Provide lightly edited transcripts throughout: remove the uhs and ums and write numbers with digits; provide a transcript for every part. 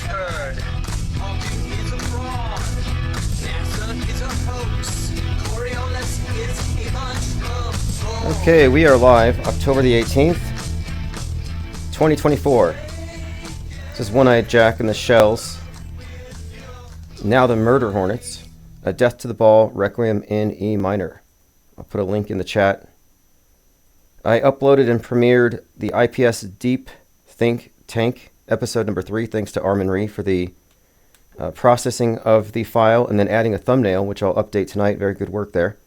turd. Hawking is a fraud. NASA is a hoax. Coriolis is a bunch of bull. Okay, we are live, October the 18th, 2024. This is One-Eyed Jack and the Shells. Now the Murder Hornets. A Death to the Ball, Requiem in E minor. I'll put a link in the chat. I uploaded and premiered the IPS Deep Think Tank episode number 3, thanks to Armin Ree for the processing of the file and then adding a thumbnail, which I'll update tonight. Very good work there.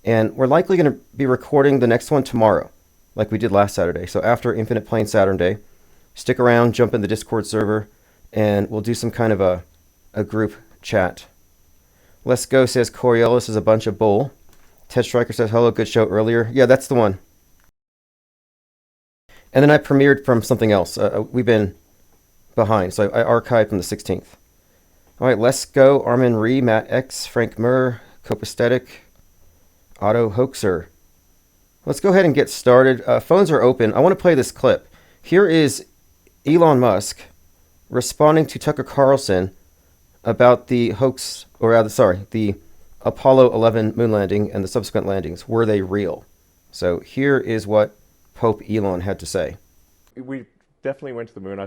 And we're likely going to be recording the next one tomorrow, like we did last Saturday. So after Infinite Plane Saturn Day, stick around, jump in the Discord server, and we'll do some kind of a group chat. Let's Go says Coriolis is a bunch of bull. Ted Stryker says, hello, good show earlier. Yeah, that's the one. And then I premiered from something else. We've been behind, so I archived from the 16th. All right, Let's Go, Armin Ree, Matt X, Frank Murr, Copaesthetic, Otto Hoaxer. Let's go ahead and get started. Phones are open. I want to play this clip. Here is Elon Musk responding to Tucker Carlson about the hoax, or rather, sorry, the Apollo 11 moon landing and the subsequent landings. Were they real? So here is what Pope Elon had to say. We definitely went to the moon.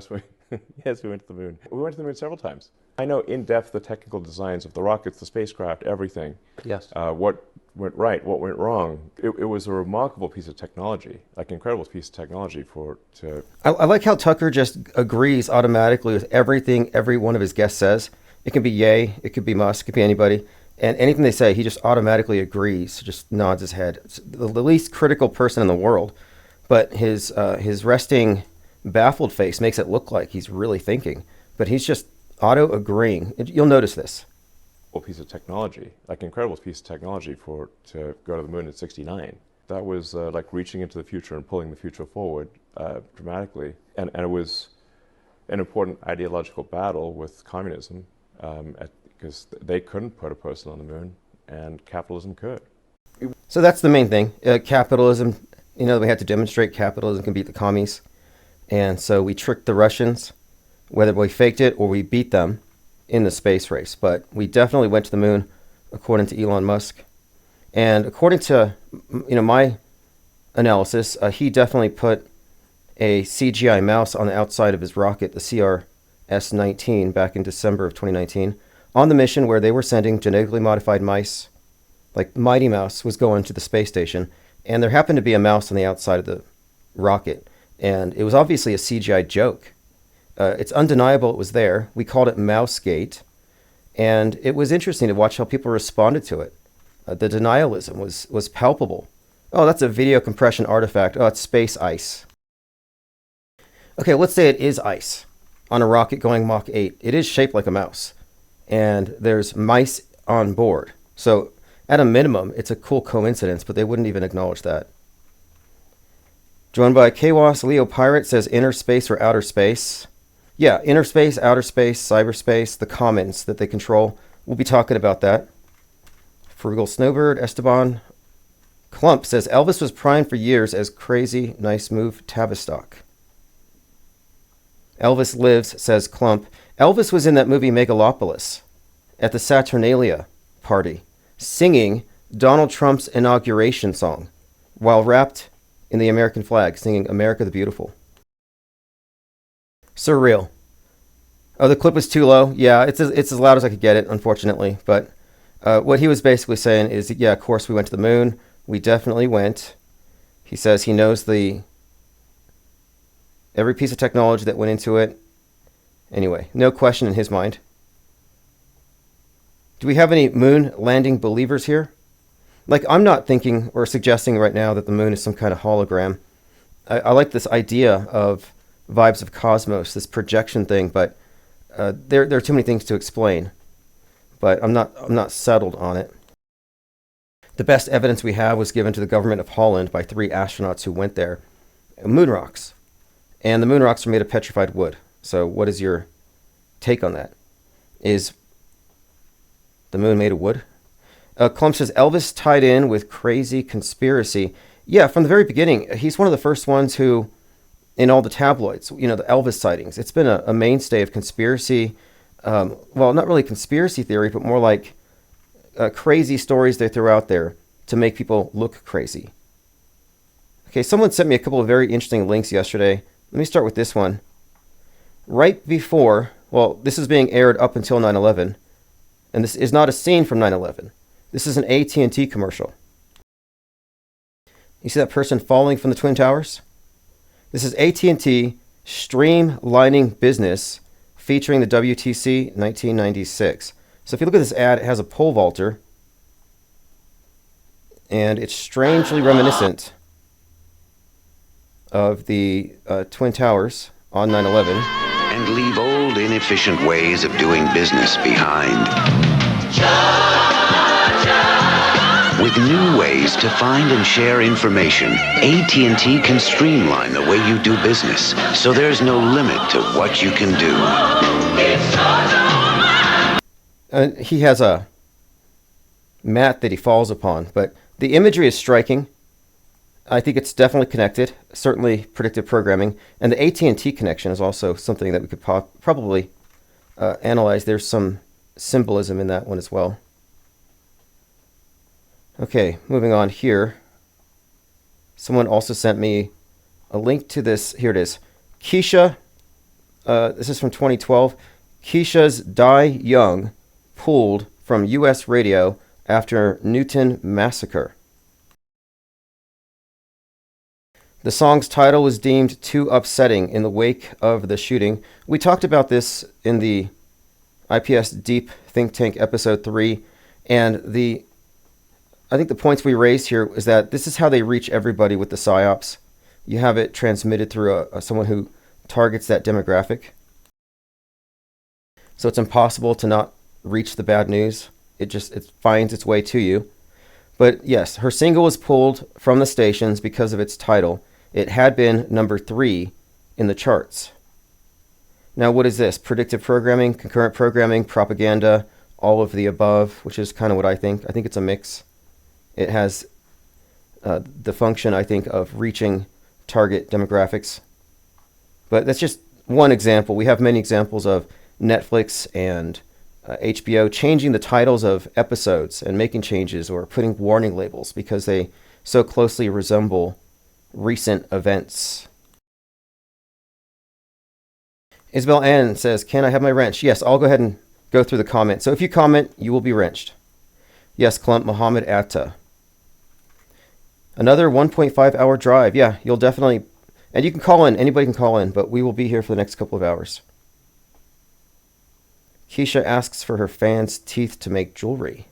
Yes, we went to the moon. We went to the moon several times. I know in depth the technical designs of the rockets, the spacecraft, everything. Yes. What went right, what went wrong. It was a remarkable piece of technology, like an incredible piece of technology I like how Tucker just agrees automatically with everything every one of his guests says. It can be Ye, it could be Musk, it could be anybody. And anything they say, he just automatically agrees, just nods his head. It's the least critical person in the world. But his resting, baffled face makes it look like he's really thinking. But he's just auto-agreeing. You'll notice this. Piece of technology, like an incredible piece of technology to go to the moon in '69. That was like reaching into the future and pulling the future forward dramatically. And it was an important ideological battle with communism because they couldn't put a person on the moon and capitalism could. So that's the main thing. Capitalism, we had to demonstrate capitalism can beat the commies. And so we tricked the Russians, whether we faked it or we beat them in the space race. But we definitely went to the moon, according to Elon Musk. And according to my analysis, he definitely put a CGI mouse on the outside of his rocket, the CRS-19, back in December of 2019, on the mission where they were sending genetically modified mice, like Mighty Mouse was going to the space station, and there happened to be a mouse on the outside of the rocket. And it was obviously a CGI joke. It's undeniable it was there. We called it Mousegate. And it was interesting to watch how people responded to it. The denialism was palpable. Oh, that's a video compression artifact. Oh, it's space ice. Okay, let's say it is ice on a rocket going Mach 8. It is shaped like a mouse. And there's mice on board. So at a minimum, it's a cool coincidence, but they wouldn't even acknowledge that. Joined by Kawas Leo Pirate says inner space or outer space. Yeah, inner space, outer space, cyberspace, the commons that they control. We'll be talking about that. Frugal Snowbird, Esteban Clump says Elvis was primed for years as crazy, nice move, Tavistock. Elvis lives, says Clump. Elvis was in that movie Megalopolis at the Saturnalia party, singing Donald Trump's inauguration song while wrapped in the American flag, singing America the Beautiful. Surreal. Oh, the clip was too low. Yeah, it's as loud as I could get it, unfortunately. But what he was basically saying is, yeah, of course we went to the moon. We definitely went. He says he knows every piece of technology that went into it. Anyway, no question in his mind. Do we have any moon landing believers here? Like, I'm not thinking or suggesting right now that the moon is some kind of hologram. I like this idea of vibes of cosmos, this projection thing, but there are too many things to explain. But I'm not settled on it. The best evidence we have was given to the government of Holland by 3 astronauts who went there. Moon rocks. And the moon rocks are made of petrified wood. So what is your take on that? Is the moon made of wood? Clump says Elvis tied in with crazy conspiracy. Yeah, from the very beginning, he's one of the first ones who in all the tabloids. You know, the Elvis sightings. It's been a mainstay of conspiracy. Well, not really conspiracy theory, but more like crazy stories they throw out there to make people look crazy. Okay, someone sent me a couple of very interesting links yesterday. Let me start with this one. Right before, well, this is being aired up until 9/11, and this is not a scene from 9/11. This is an AT&T commercial. You see that person falling from the Twin Towers? This is AT&T streamlining business featuring the WTC 1996. So if you look at this ad, it has a pole vaulter, and it's strangely reminiscent of the Twin Towers on 9/11. And leave old inefficient ways of doing business behind. With new ways to find and share information, AT&T can streamline the way you do business, so there's no limit to what you can do. He has a mat that he falls upon, but the imagery is striking. I think it's definitely connected, certainly predictive programming, and the AT&T connection is also something that we could probably analyze. There's some symbolism in that one as well. Okay, moving on here. Someone also sent me a link to this. Here it is. Keisha, this is from 2012. Keisha's Die Young pulled from U.S. radio after Newton massacre. The song's title was deemed too upsetting in the wake of the shooting. We talked about this in the IPS Deep Think Tank episode 3, and I think the points we raised here is that this is how they reach everybody with the PSYOPs. You have it transmitted through someone who targets that demographic. So it's impossible to not reach the bad news. It finds its way to you. But yes, her single was pulled from the stations because of its title. It had been number 3 in the charts. Now, what is this? Predictive programming, concurrent programming, propaganda, all of the above, which is kind of what I think. I think it's a mix. It has the function, I think, of reaching target demographics. But that's just one example. We have many examples of Netflix and HBO changing the titles of episodes and making changes or putting warning labels because they so closely resemble recent events. Isabel Ann says, can I have my wrench? Yes, I'll go ahead and go through the comments. So if you comment, you will be wrenched. Yes, Clump Muhammad Atta. Another 1.5 hour drive. Yeah, you'll definitely, and you can call in, anybody can call in, but we will be here for the next couple of hours. Keisha asks for her fans' teeth to make jewelry.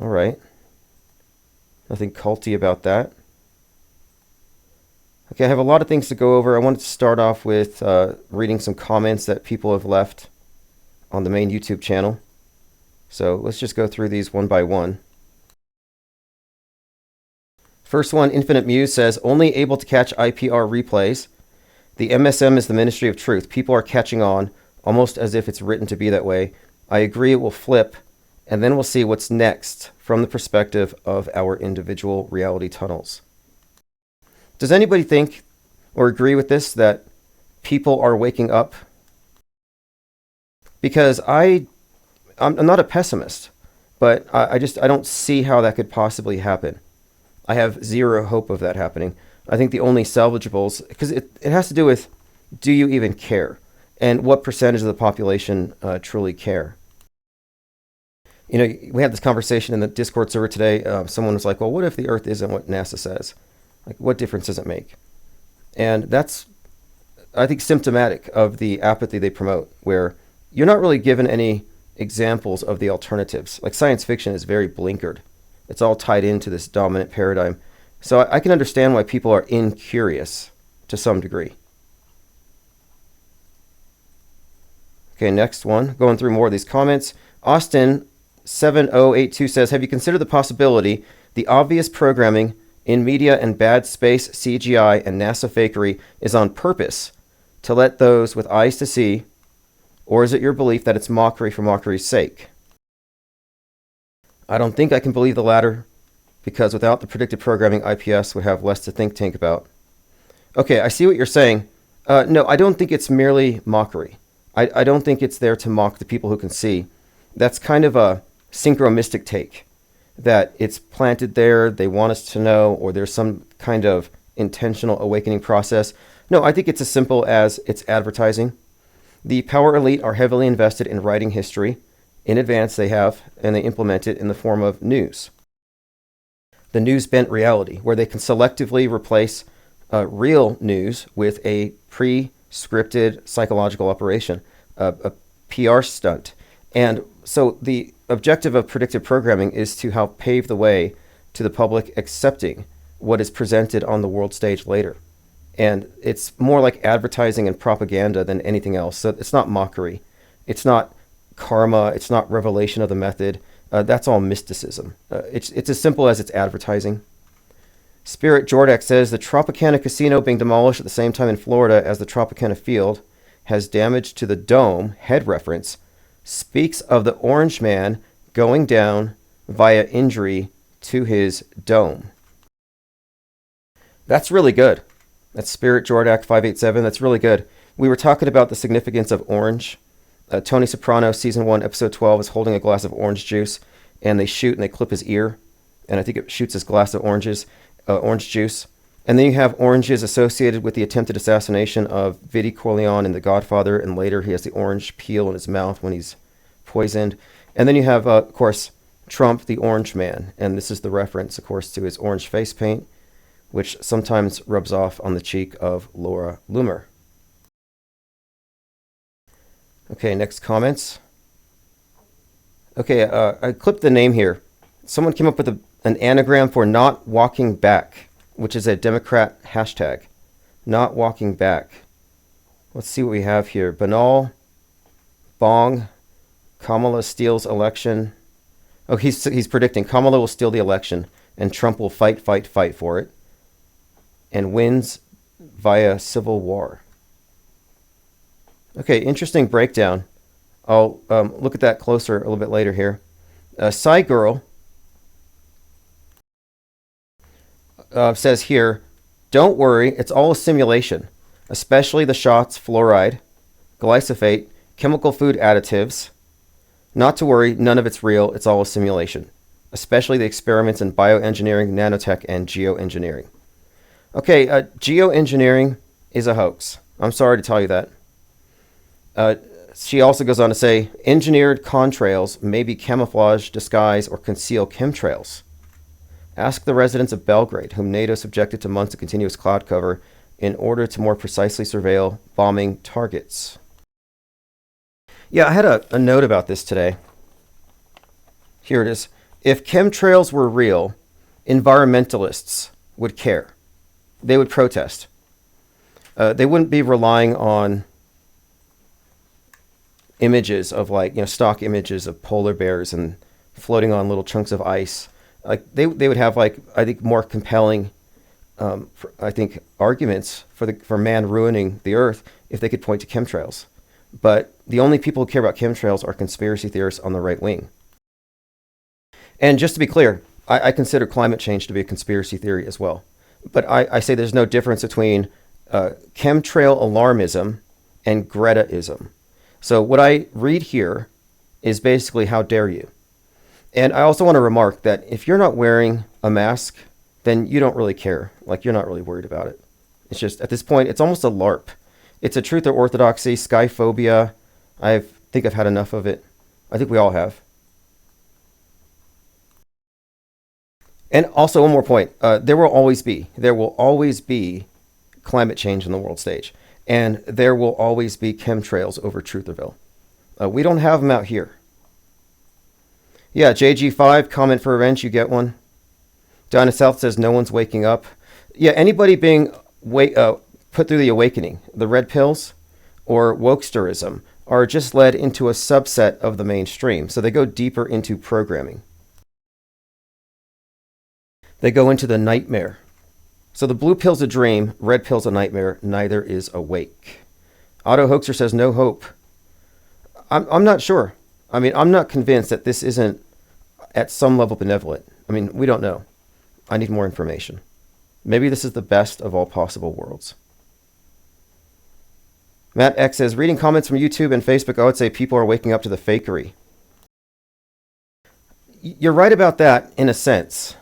All right. Nothing culty about that. Okay, I have a lot of things to go over. I wanted to start off with reading some comments that people have left on the main YouTube channel. So let's just go through these one by one. First one, Infinite Muse says, only able to catch IPR replays. The MSM is the Ministry of Truth. People are catching on, almost as if it's written to be that way. I agree it will flip, and then we'll see what's next from the perspective of our individual reality tunnels. Does anybody think or agree with this, that people are waking up? Because I'm not a pessimist, but I don't see how that could possibly happen. I have zero hope of that happening. I think the only salvageables, because it has to do with, do you even care? And what percentage of the population truly care? You know, we had this conversation in the Discord server today. Someone was like, well, what if the Earth isn't what NASA says? Like, what difference does it make? And that's, I think, symptomatic of the apathy they promote, where you're not really given any examples of the alternatives. Like, science fiction is very blinkered. It's all tied into this dominant paradigm. So I can understand why people are incurious to some degree. Okay, next one. Going through more of these comments. Austin 7082 says, have you considered the possibility the obvious programming in media and bad space CGI and NASA fakery is on purpose to let those with eyes to see, or is it your belief that it's mockery for mockery's sake? I don't think I can believe the latter, because without the predictive programming, IPS would have less to think tank about. Okay, I see what you're saying. No, I don't think it's merely mockery. I don't think it's there to mock the people who can see. That's kind of a synchromistic take, that it's planted there, they want us to know, or there's some kind of intentional awakening process. No, I think it's as simple as it's advertising. The power elite are heavily invested in writing history. In advance they have, and they implement it in the form of news. The news-bent reality, where they can selectively replace real news with a pre-scripted psychological operation, a PR stunt. And so the objective of predictive programming is to help pave the way to the public accepting what is presented on the world stage later. And it's more like advertising and propaganda than anything else. So it's not mockery. It's not karma. It's not revelation of the method. That's all mysticism. It's as simple as it's advertising. Spirit Jordak says the Tropicana Casino being demolished at the same time in Florida as the Tropicana Field has damage to the dome, head reference, speaks of the Orange Man going down via injury to his dome. That's really good. That's Spirit Jordak 587. That's really good. We were talking about the significance of orange. Tony Soprano, season 1, episode 12, is holding a glass of orange juice, and they shoot and they clip his ear, and I think it shoots his glass of orange juice. And then you have oranges associated with the attempted assassination of Vidi Corleone in The Godfather, and later he has the orange peel in his mouth when he's poisoned. And then you have, of course, Trump, the Orange Man, and this is the reference, of course, to his orange face paint, which sometimes rubs off on the cheek of Laura Loomer. Okay, next comments. Okay, I clipped the name here. Someone came up with an anagram for not walking back, which is a Democrat hashtag. Not walking back. Let's see what we have here. Banal, Bong, Kamala steals election. Oh, he's predicting Kamala will steal the election and Trump will fight for it and wins via civil war. Okay, interesting breakdown. I'll look at that closer a little bit later here. Psy Girl says here, don't worry, it's all a simulation, especially the shots, fluoride, glyphosate, chemical food additives. Not to worry, none of it's real, it's all a simulation, especially the experiments in bioengineering, nanotech, and geoengineering. Okay, geoengineering is a hoax. I'm sorry to tell you that. She also goes on to say, engineered contrails may be camouflage, disguise, or conceal chemtrails. Ask the residents of Belgrade, whom NATO subjected to months of continuous cloud cover in order to more precisely surveil bombing targets. Yeah, I had a note about this today. Here it is. If chemtrails were real, environmentalists would care. They would protest. They wouldn't be relying on images of stock images of polar bears and floating on little chunks of ice. Like they would have I think more compelling arguments for man ruining the earth if they could point to chemtrails. But the only people who care about chemtrails are conspiracy theorists on the right wing. And just to be clear, I consider climate change to be a conspiracy theory as well. But I say there's no difference between chemtrail alarmism and Gretaism. So what I read here is basically, how dare you? And I also want to remark that if you're not wearing a mask, then you don't really care. Like, you're not really worried about it. It's just, at this point, it's almost a LARP. It's a truth or orthodoxy, skyphobia. I think I've had enough of it. I think we all have. And also, one more point. There will always be climate change in the world stage. And there will always be chemtrails over Trutherville. We don't have them out here. Yeah, JG5, comment for revenge, you get one. Dinah South says no one's waking up. Yeah, anybody being put through the awakening, the red pills, or wokesterism, are just led into a subset of the mainstream. So they go deeper into programming. They go into the nightmare. So the blue pill's a dream, red pill's a nightmare, neither is awake. Otto Hoaxer says no hope. I'm not sure. I mean, I'm not convinced that this isn't at some level benevolent. I mean, we don't know. I need more information. Maybe this is the best of all possible worlds. Matt X says, reading comments from YouTube and Facebook, I would say people are waking up to the fakery. You're right about that in a sense.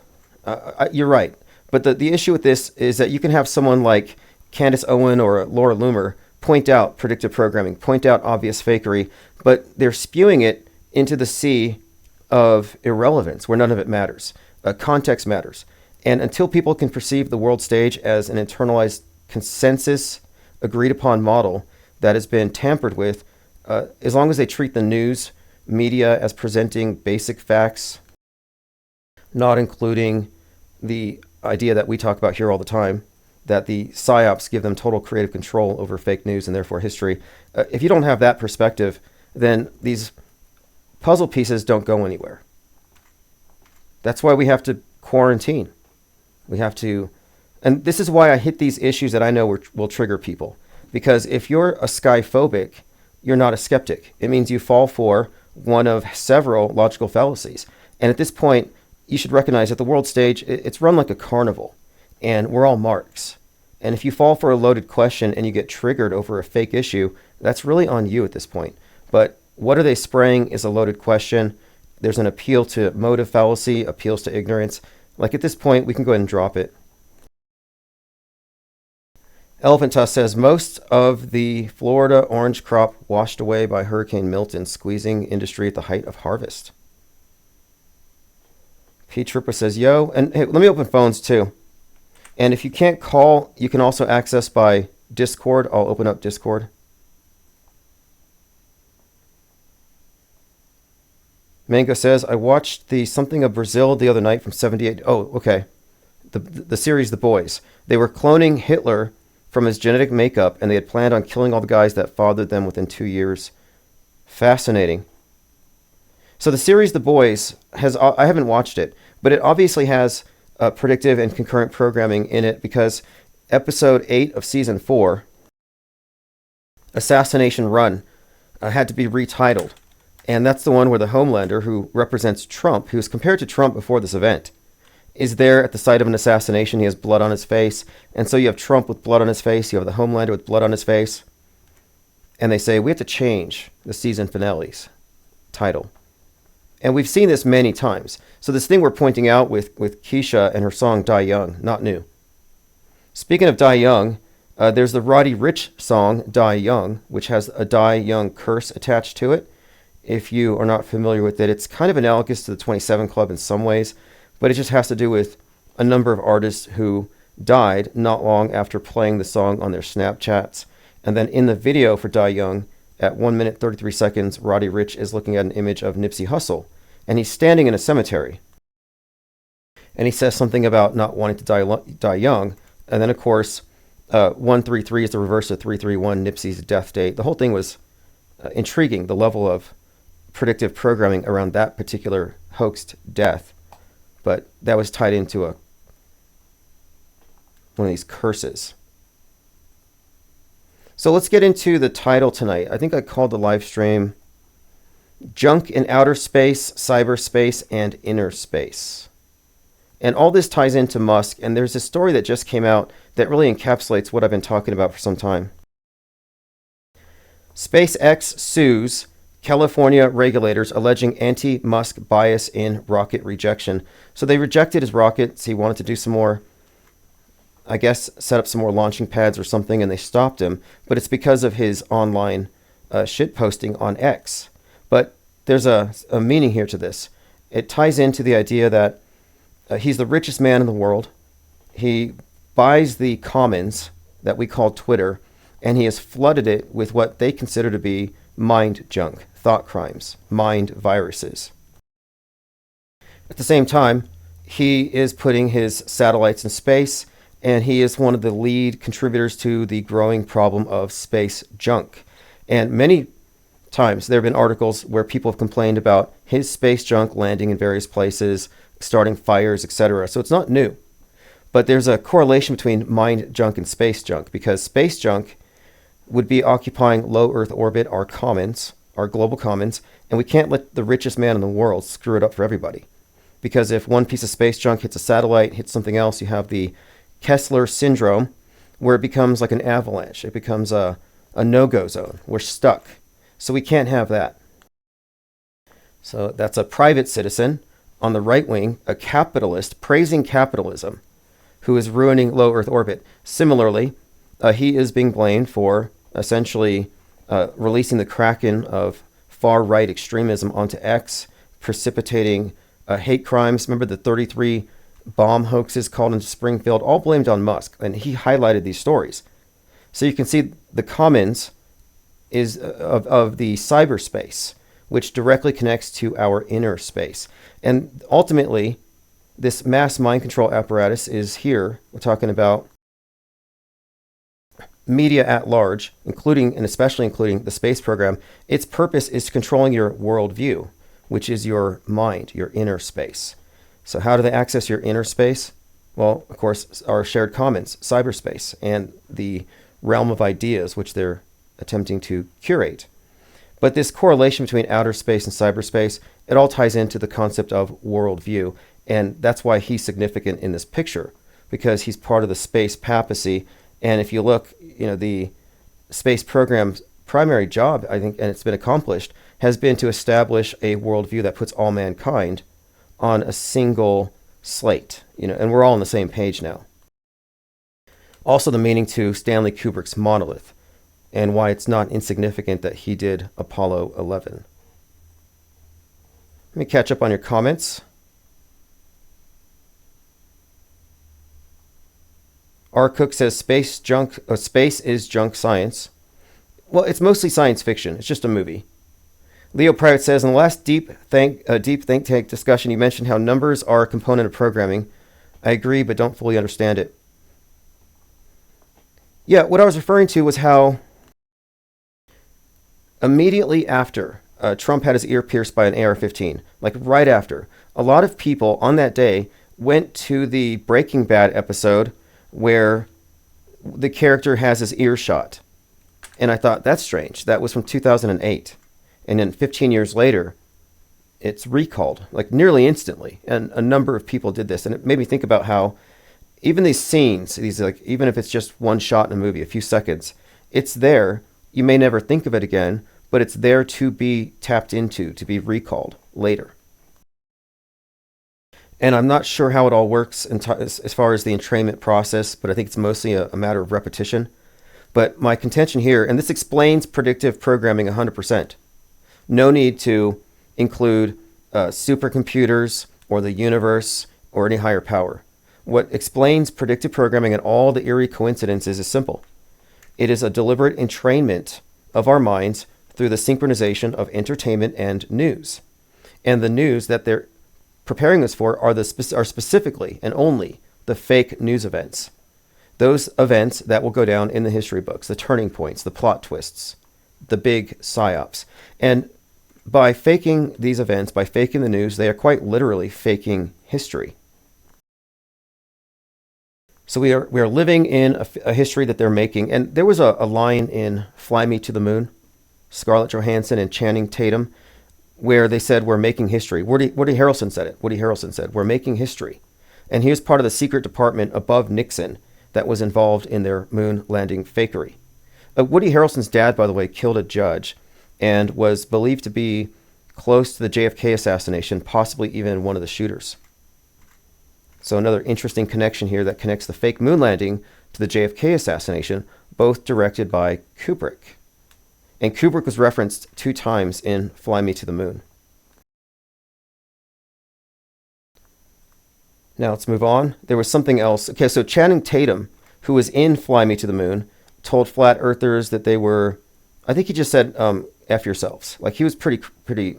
You're right. But the issue with this is that you can have someone like Candace Owen or Laura Loomer point out predictive programming, point out obvious fakery, but they're spewing it into the sea of irrelevance where none of it matters. Context matters. And until people can perceive the world stage as an internalized consensus, agreed upon model that has been tampered with, as long as they treat the news media as presenting basic facts, not including the idea that we talk about here all the time, that the psyops give them total creative control over fake news and therefore history. If you don't have that perspective, then these puzzle pieces don't go anywhere. That's why we have to quarantine. We have to, and this is why I hit these issues that I know will trigger people. Because if you're a skyphobic, you're not a skeptic. It means you fall for one of several logical fallacies. And at this point, you should recognize that the world stage, it's run like a carnival, and we're all marks. And if you fall for a loaded question and you get triggered over a fake issue, that's really on you at this point. But what are they spraying is a loaded question. There's an appeal to motive fallacy, appeals to ignorance. Like at this point, we can go ahead and drop it. Elephant Tusk says, most of the Florida orange crop washed away by Hurricane Milton, squeezing industry at the height of harvest. P. Trooper says, yo, and hey, let me open phones too. And if you can't call, you can also access by Discord. I'll open up Discord. Mango says, I watched the Something of Brazil the other night from 78. Oh, okay. The series The Boys. They were cloning Hitler from his genetic makeup, and they had planned on killing all the guys that fathered them within 2 years. Fascinating. So the series The Boys has, I haven't watched it, but it obviously has predictive and concurrent programming in it because episode 8 of season 4, Assassination Run, had to be retitled. And that's the one where the Homelander, who represents Trump, who's compared to Trump before this event, is there at the site of an assassination. He has blood on his face. And so you have Trump with blood on his face. You have the Homelander with blood on his face. And they say, we have to change the season finale's title. And we've seen this many times. So this thing we're pointing out with Keisha and her song Die Young, not new. Speaking of Die Young, there's the Roddy Ricch song Die Young, which has a Die Young curse attached to it. If you are not familiar with it, it's kind of analogous to the 27 Club in some ways, but it just has to do with a number of artists who died not long after playing the song on their Snapchats. And then in the video for Die Young, at 1 minute 33 seconds, Roddy Ricch is looking at an image of Nipsey Hussle, and he's standing in a cemetery. And he says something about not wanting to die young. And then, of course, 133 is the reverse of 331, Nipsey's death date. The whole thing was intriguing, the level of predictive programming around that particular hoaxed death. But that was tied into one of these curses. So let's get into the title tonight. I think I called the live stream Junk in Outer Space, Cyberspace, and Inner Space. And all this ties into Musk, and there's a story that just came out that really encapsulates what I've been talking about for some time. SpaceX sues California regulators alleging anti-Musk bias in rocket rejection. So they rejected his rockets. He wanted to do some more, I guess, set up some more launching pads or something, and they stopped him. But it's because of his online shit posting on X. But there's a meaning here to this. It ties into the idea that he's the richest man in the world. He buys the commons that we call Twitter, and he has flooded it with what they consider to be mind junk, thought crimes, mind viruses. At the same time, he is putting his satellites in space, and he is one of the lead contributors to the growing problem of space junk. And many times there have been articles where people have complained about his space junk landing in various places, starting fires, etc. So it's not new. But there's a correlation between mind junk and space junk, because space junk would be occupying low Earth orbit, our commons, our global commons, and we can't let the richest man in the world screw it up for everybody. Because if one piece of space junk hits a satellite, hits something else, you have the Kessler syndrome, where it becomes like an avalanche. It becomes a a no-go zone. We're stuck. So we can't have that. So that's a private citizen on the right wing, a capitalist praising capitalism, who is ruining low Earth orbit. Similarly, he is being blamed for essentially releasing the kraken of far-right extremism onto X, precipitating hate crimes. Remember the 33 bomb hoaxes called into Springfield, all blamed on Musk, and he highlighted these stories. So you can see the commons is of the cyberspace, which directly connects to our inner space. And ultimately, this mass mind control apparatus is here. We're talking about media at large, including and especially including the space program. Its purpose is controlling your worldview, which is your mind, your inner space. So how do they access your inner space? Well, of course, our shared commons, cyberspace, and the realm of ideas, which they're attempting to curate. But this correlation between outer space and cyberspace, it all ties into the concept of worldview. And that's why he's significant in this picture, because he's part of the space papacy. And if you look, the space program's primary job, I think, and it's been accomplished, has been to establish a worldview that puts all mankind on a single slate, and we're all on the same page now. Also the meaning to Stanley Kubrick's Monolith, and why it's not insignificant that he did Apollo 11. Let me catch up on your comments. R. Cook says space is junk science. Well, it's mostly science fiction. It's just a movie. Leo Private says, in the last deep think tank discussion, you mentioned how numbers are a component of programming. I agree, but don't fully understand it. Yeah, what I was referring to was how immediately after Trump had his ear pierced by an AR-15, like right after, a lot of people on that day went to the Breaking Bad episode where the character has his ear shot. And I thought, that's strange. That was from 2008. And then 15 years later, it's recalled, like nearly instantly. And a number of people did this. And it made me think about how even these scenes, even if it's just one shot in a movie, a few seconds, it's there. You may never think of it again, but it's there to be tapped into, to be recalled later. And I'm not sure how it all works as far as the entrainment process, but I think it's mostly a matter of repetition. But my contention here, and this explains predictive programming 100%. No need to include supercomputers or the universe or any higher power. What explains predictive programming and all the eerie coincidences is simple. It is a deliberate entrainment of our minds through the synchronization of entertainment and news. And the news that they're preparing us for are specifically and only the fake news events. Those events that will go down in the history books, the turning points, the plot twists, the big psyops. And by faking these events, by faking the news, they are quite literally faking history. So we are living in a history that they're making. And there was a line in Fly Me to the Moon, Scarlett Johansson and Channing Tatum, where they said, we're making history. Woody Harrelson said it. Woody Harrelson said, we're making history. And he was part of the secret department above Nixon that was involved in their moon landing fakery. Woody Harrelson's dad, by the way, killed a judge and was believed to be close to the JFK assassination, possibly even one of the shooters. So another interesting connection here that connects the fake moon landing to the JFK assassination, both directed by Kubrick. And Kubrick was referenced 2 times in Fly Me to the Moon. Now let's move on. There was something else. Okay, so Channing Tatum, who was in Fly Me to the Moon, told flat earthers that they were, I think he just said, F yourselves. Like he was pretty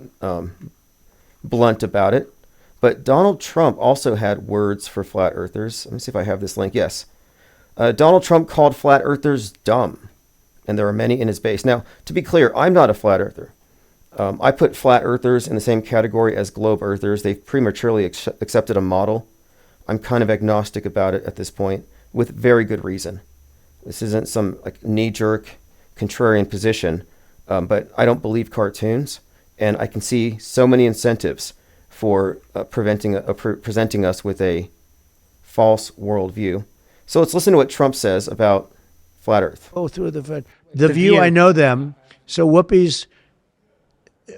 blunt about it. But Donald Trump also had words for flat earthers. Let me see if I have this link. Yes. Donald Trump called flat earthers dumb. And there are many in his base. Now, to be clear, I'm not a flat earther. I put flat earthers in the same category as globe earthers. They've prematurely accepted a model. I'm kind of agnostic about it at this point, with very good reason. This isn't some knee-jerk, contrarian position, but I don't believe cartoons, and I can see so many incentives for presenting us with a false worldview. So let's listen to what Trump says about flat Earth. Go through the View. I know them. So Whoopi's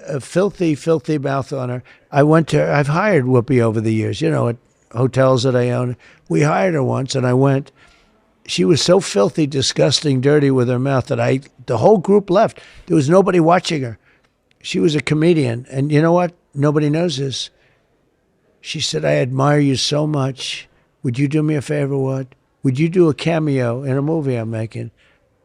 a filthy mouth on her. I've hired Whoopi over the years, at hotels that I own. We hired her once, and I went. She was so filthy, disgusting, dirty with her mouth that the whole group left. There was nobody watching her. She was a comedian, and you know what? Nobody knows this. She said, "I admire you so much. Would you do me a favor, Would you do a cameo in a movie I'm making?"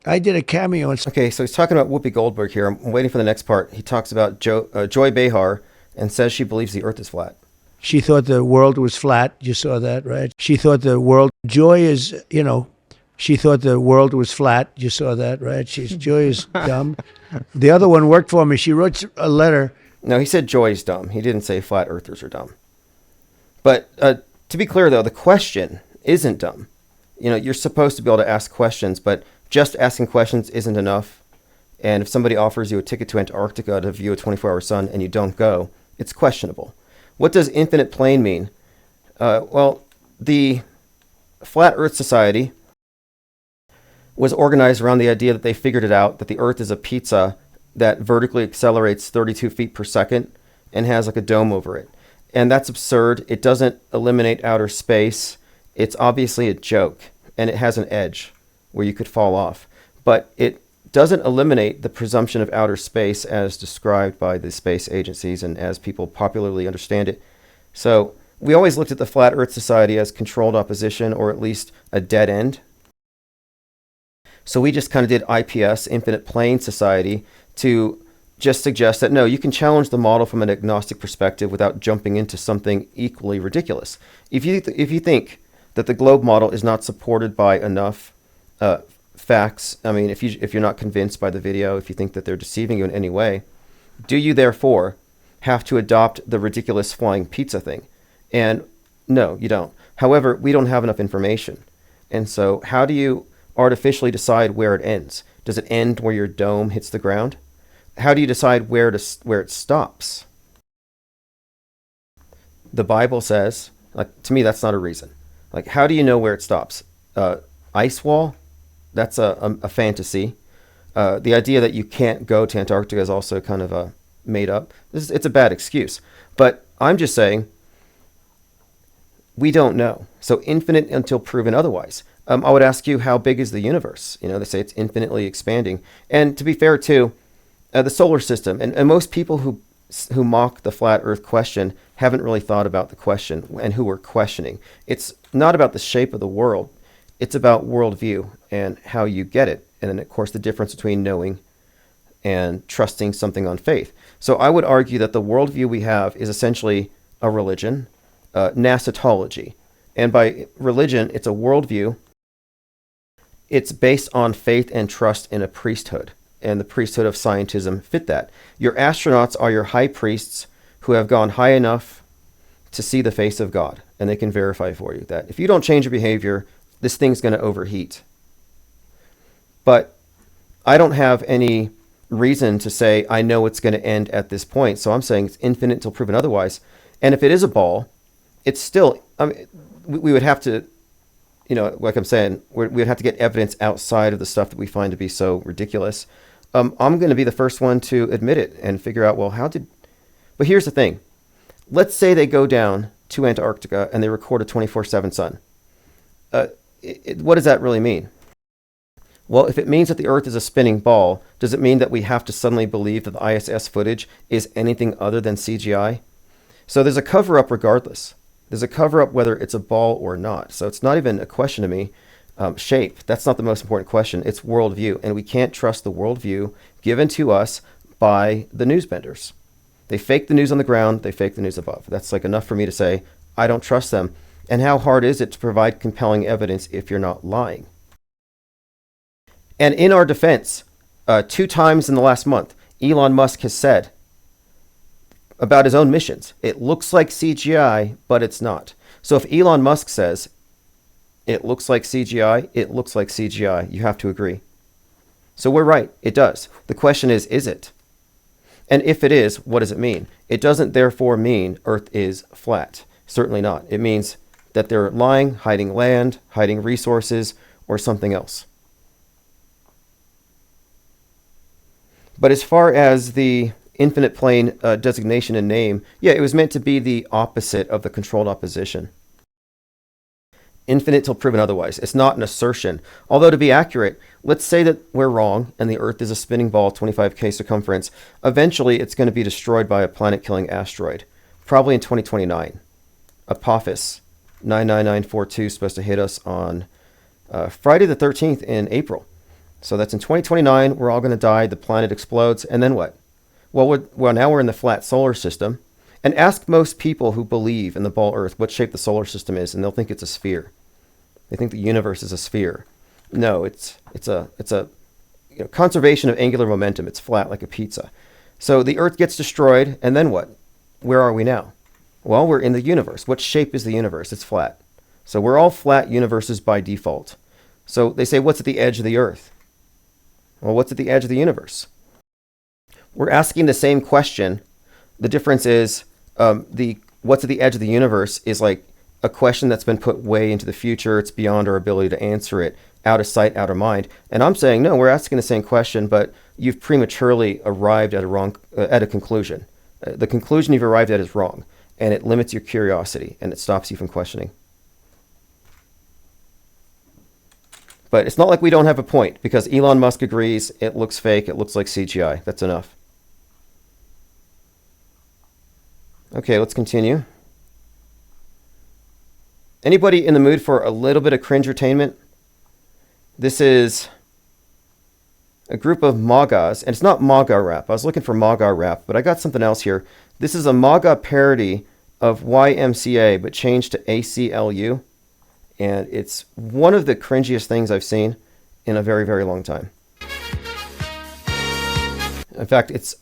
I did a cameo. Okay, so he's talking about Whoopi Goldberg here. I'm waiting for the next part. He talks about Joy Behar and says she believes the Earth is flat. She thought the world was flat. You saw that, right? She thought Joy is, she thought the world was flat. You saw that, right? Joy is dumb. The other one worked for me. She wrote a letter. No, he said Joy's dumb. He didn't say flat earthers are dumb. But to be clear, though, the question isn't dumb. You're supposed to be able to ask questions, but just asking questions isn't enough. And if somebody offers you a ticket to Antarctica to view a 24-hour sun and you don't go, it's questionable. What does infinite plane mean? Well, the Flat Earth Society was organized around the idea that they figured it out, that the Earth is a pizza that vertically accelerates 32 feet per second and has like a dome over it. And that's absurd. It doesn't eliminate outer space. It's obviously a joke, and it has an edge where you could fall off. But it doesn't eliminate the presumption of outer space as described by the space agencies and as people popularly understand it. So we always looked at the Flat Earth Society as controlled opposition, or at least a dead end. So we just kind of did IPS, Infinite Plane Society, to just suggest that no, you can challenge the model from an agnostic perspective without jumping into something equally ridiculous. If you think that the globe model is not supported by enough facts, I mean, if you're not convinced by the video, if you think that they're deceiving you in any way, do you therefore have to adopt the ridiculous flying pizza thing? And no, you don't. However, we don't have enough information. And so how do you artificially decide where it ends? Does it end where your dome hits the ground? How do you decide where it stops? The Bible says, to me, that's not a reason. How do you know where it stops? Ice wall? That's a fantasy. The idea that you can't go to Antarctica is also kind of made up. It's a bad excuse. But I'm just saying, we don't know. So infinite until proven otherwise. I would ask you, how big is the universe? They say it's infinitely expanding. And to be fair, too, the solar system, and most people who mock the flat Earth question haven't really thought about the question and who we're questioning. It's not about the shape of the world. It's about worldview and how you get it. And then, of course, the difference between knowing and trusting something on faith. So I would argue that the worldview we have is essentially a religion, Nasatology. And by religion, it's a worldview. It's based on faith and trust in a priesthood. And the priesthood of scientism fit that. Your astronauts are your high priests who have gone high enough to see the face of God. And they can verify for you that if you don't change your behavior, this thing's going to overheat. But I don't have any reason to say I know it's going to end at this point. So I'm saying it's infinite until proven otherwise. And if it is a ball, it's still, we would have to, like I'm saying, we would have to get evidence outside of the stuff that we find to be so ridiculous. I'm going to be the first one to admit it and figure out, well, but here's the thing. Let's say they go down to Antarctica and they record a 24/7 sun. What does that really mean? Well, if it means that the Earth is a spinning ball, does it mean that we have to suddenly believe that the ISS footage is anything other than CGI? So there's a cover-up regardless. There's a cover-up whether it's a ball or not. So it's not even a question to me. Shape, that's not the most important question. It's worldview. And we can't trust the worldview given to us by the newsbenders. They fake the news on the ground. They fake the news above. That's enough for me to say, I don't trust them. And how hard is it to provide compelling evidence if you're not lying? And in our defense, 2 times in the last month, Elon Musk has said about his own missions, it looks like CGI, but it's not. So if Elon Musk says, it looks like CGI, it looks like CGI, you have to agree. So we're right, it does. The question is it? And if it is, what does it mean? It doesn't therefore mean Earth is flat. Certainly not. It means that they're lying, hiding land, hiding resources, or something else. But as far as the infinite plane designation and name, yeah, it was meant to be the opposite of the controlled opposition. Infinite till proven otherwise. It's not an assertion. Although to be accurate, let's say that we're wrong and the Earth is a spinning ball 25k circumference. Eventually, it's going to be destroyed by a planet-killing asteroid, probably in 2029. Apophis 99942 is supposed to hit us on Friday the 13th in April. So that's in 2029. We're all going to die. The planet explodes. And then what? Well, now we're in the flat solar system. And ask most people who believe in the ball Earth what shape the solar system is, and they'll think it's a sphere. They think the universe is a sphere. No, it's a conservation of angular momentum. It's flat like a pizza. So the Earth gets destroyed, and then what? Where are we now? Well, we're in the universe. What shape is the universe? It's flat. So we're all flat universes by default. So they say, what's at the edge of the Earth? Well, what's at the edge of the universe? We're asking the same question. The difference is what's at the edge of the universe is like a question that's been put way into the future. It's beyond our ability to answer it, out of sight, out of mind. And I'm saying, no, we're asking the same question, but you've prematurely arrived at a conclusion. The conclusion you've arrived at is wrong, and it limits your curiosity, and it stops you from questioning. But it's not like we don't have a point, because Elon Musk agrees it looks fake, it looks like CGI. That's enough. Okay, let's continue. Anybody in the mood for a little bit of cringe-ertainment? This is a group of MAGAs, and it's not MAGA rap. I was looking for MAGA rap, but I got something else here. This is a MAGA parody of YMCA, but changed to ACLU, and it's one of the cringiest things I've seen in a very, very long time. In fact, it's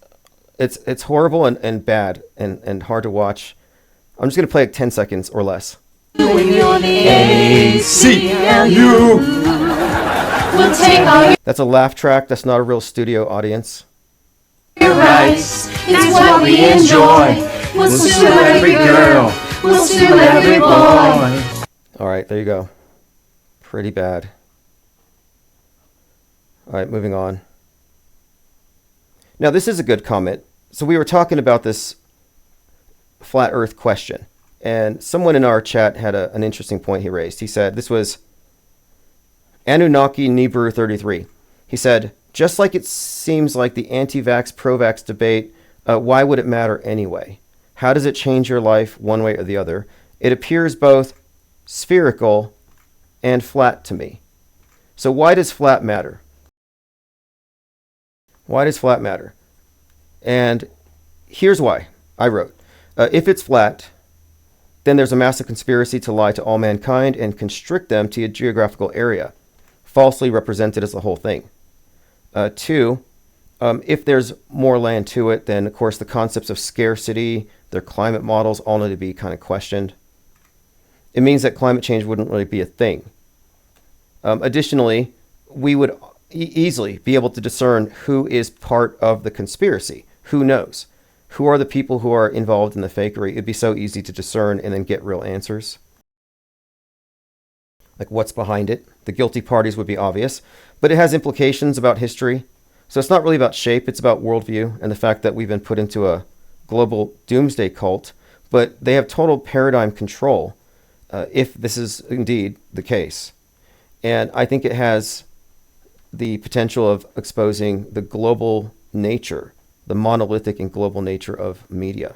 horrible and bad and hard to watch. I'm just going to play like 10 seconds or less. When you're the ACLU, we'll take all That's a laugh track. That's not a real studio audience. your rights. It's what we enjoy. We'll sue every girl. We'll sue every boy. All right, there you go. Pretty bad. All right, moving on. Now, this is a good comment. So we were talking about this flat Earth question, and someone in our chat had an interesting point he raised. He said, this was Anunnaki Nibru 33. He said, just like it seems like the anti-vax, pro-vax debate, why would it matter anyway? How does it change your life one way or the other? It appears both spherical and flat to me. So why does flat matter? Why does flat matter? And here's why. I wrote, if it's flat, then there's a massive conspiracy to lie to all mankind and constrict them to a geographical area, falsely represented as the whole thing. Two, if there's more land to it, then of course the concepts of scarcity, their climate models all need to be kind of questioned. It means that climate change wouldn't really be a thing. Additionally, we would easily be able to discern who is part of the conspiracy. Who knows? Who are the people who are involved in the fakery? It'd be so easy to discern and then get real answers. Like what's behind it. The guilty parties would be obvious, but it has implications about history. So it's not really about shape, it's about worldview and the fact that we've been put into a global doomsday cult, but they have total paradigm control if this is indeed the case. And I think it has the potential of exposing the global nature, the monolithic and global nature of media.